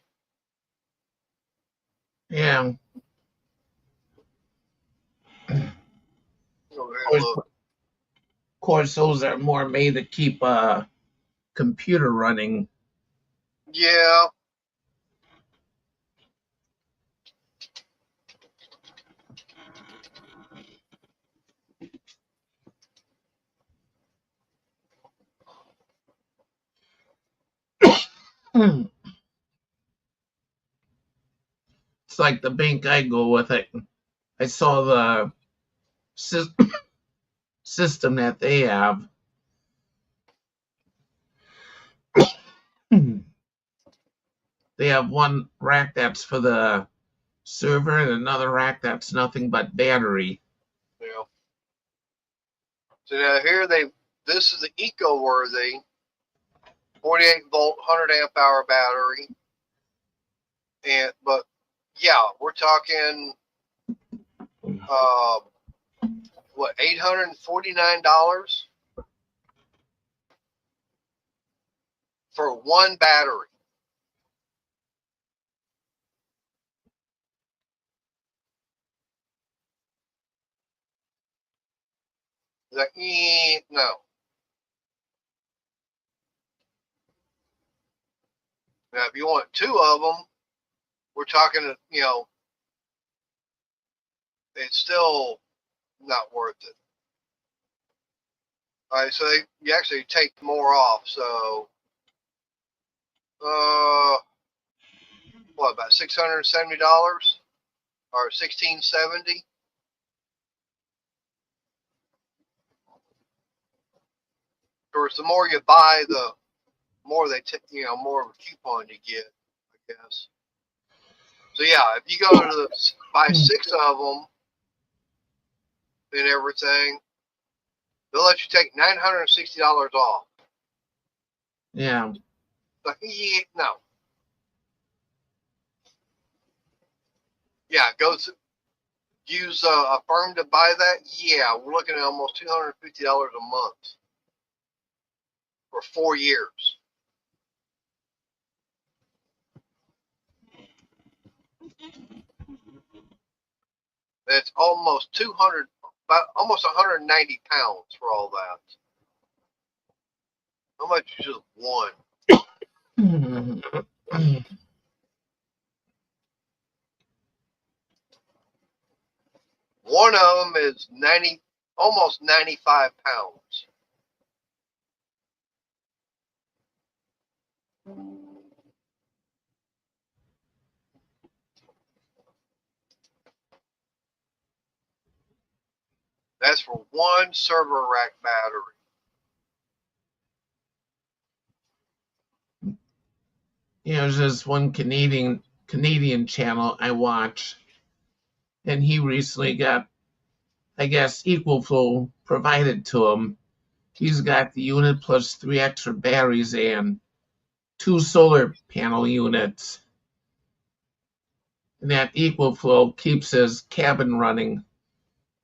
Yeah. Of course, those are more made to keep a computer running. Yeah. It's like the bank I go with. I saw the system that they have. They have one rack that's for the server and another rack that's nothing but battery. Yeah. So now here this is the eco-worthy 48 volt 100 amp hour battery. But yeah, we're talking $849 for one battery. Like, no. Now, if you want 2 of them, we're talking, it's still not worth it. All right, so you actually take more off. So, about $670 or $1,670? Of course, the more you buy, the more they more of a coupon you get, I guess. So yeah, if you go to buy 6 of them and everything, they'll let you take $960 off. Yeah. But no. Yeah, use a firm to buy that. Yeah, we're looking at almost $250 a month for 4 years. That's almost 200, about almost 190 pounds for all that. How much is just one? One of them is 90, almost 95 pounds. That's for one server rack battery. There's this one Canadian channel I watch, and he recently got, I guess, Equal Flow provided to him. He's got the unit plus 3 extra batteries and 2 solar panel units. And that Equal Flow keeps his cabin running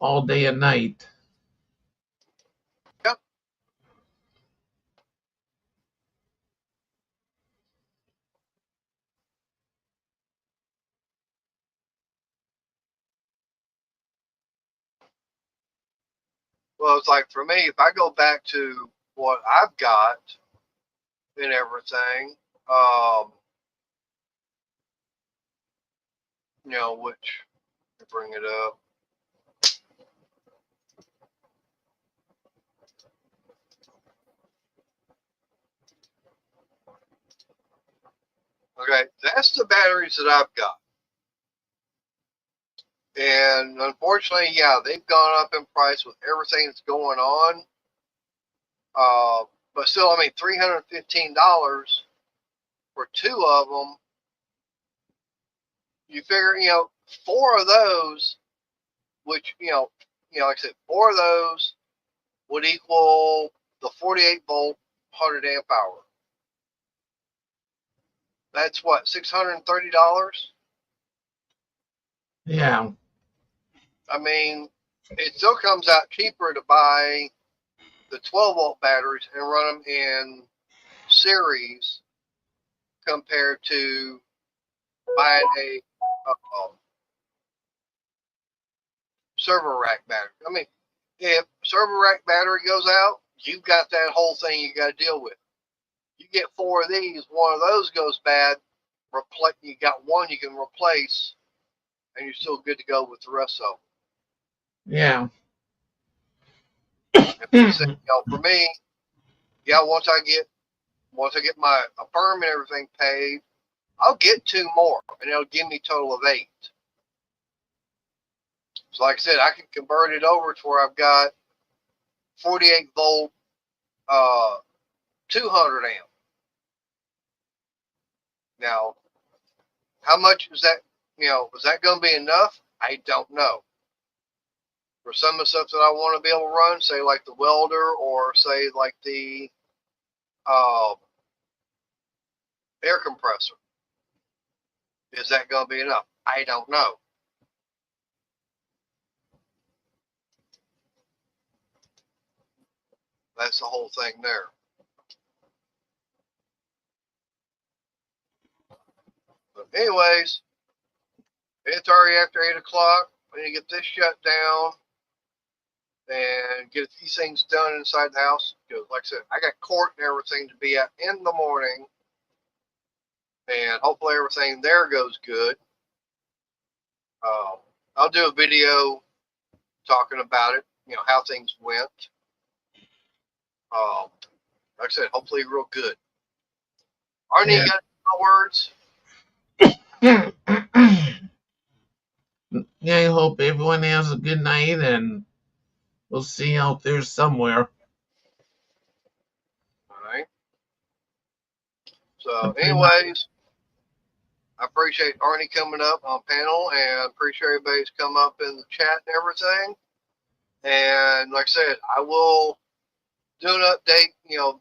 all day and night. Yep. Well, it's like for me, if I go back to what I've got and everything, which, bring it up. Okay, that's the batteries that I've got. And unfortunately, yeah, they've gone up in price with everything that's going on. But still, I mean, $315 for 2 of them. You figure, 4 of those, which, like I said, 4 of those would equal the 48 volt, 100 amp hour. That's what, $630? Yeah. I mean, it still comes out cheaper to buy the 12 volt batteries and run them in series compared to buying a server rack battery. I mean, if server rack battery goes out, you've got that whole thing you got to deal with. You get 4 of these, one of those goes bad, you got one you can replace, and you're still good to go with the rest of them. Yeah. For me, once I get my firm and everything paid, I'll get 2 more, and it'll give me a total of 8. So like I said, I can convert it over to where I've got 48 volt, 200 amp. Now, how much is that? Is that going to be enough? I don't know. For some of the stuff that I want to be able to run, say like the welder, or say like the air compressor, is that going to be enough? I don't know. That's the whole thing there. But anyways, it's already after 8 o'clock. We need to get this shut down and get a few things done inside the house. Because, like I said, I got court and everything to be at in the morning. And hopefully everything there goes good. I'll do a video talking about it, how things went. Like I said, hopefully real good. Arnie, you got any words? Yeah, I hope everyone has a good night, and we'll see you out there somewhere. All right. So, anyways, I appreciate Arnie coming up on panel, and appreciate everybody's come up in the chat and everything. And like I said, I will do an update,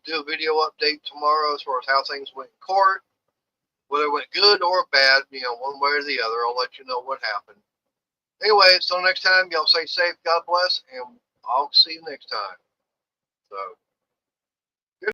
do a video update tomorrow as far as how things went in court, whether it went good or bad, one way or the other. I'll let you know what happened. Anyway, until next time, y'all stay safe, God bless, and I'll see you next time. So.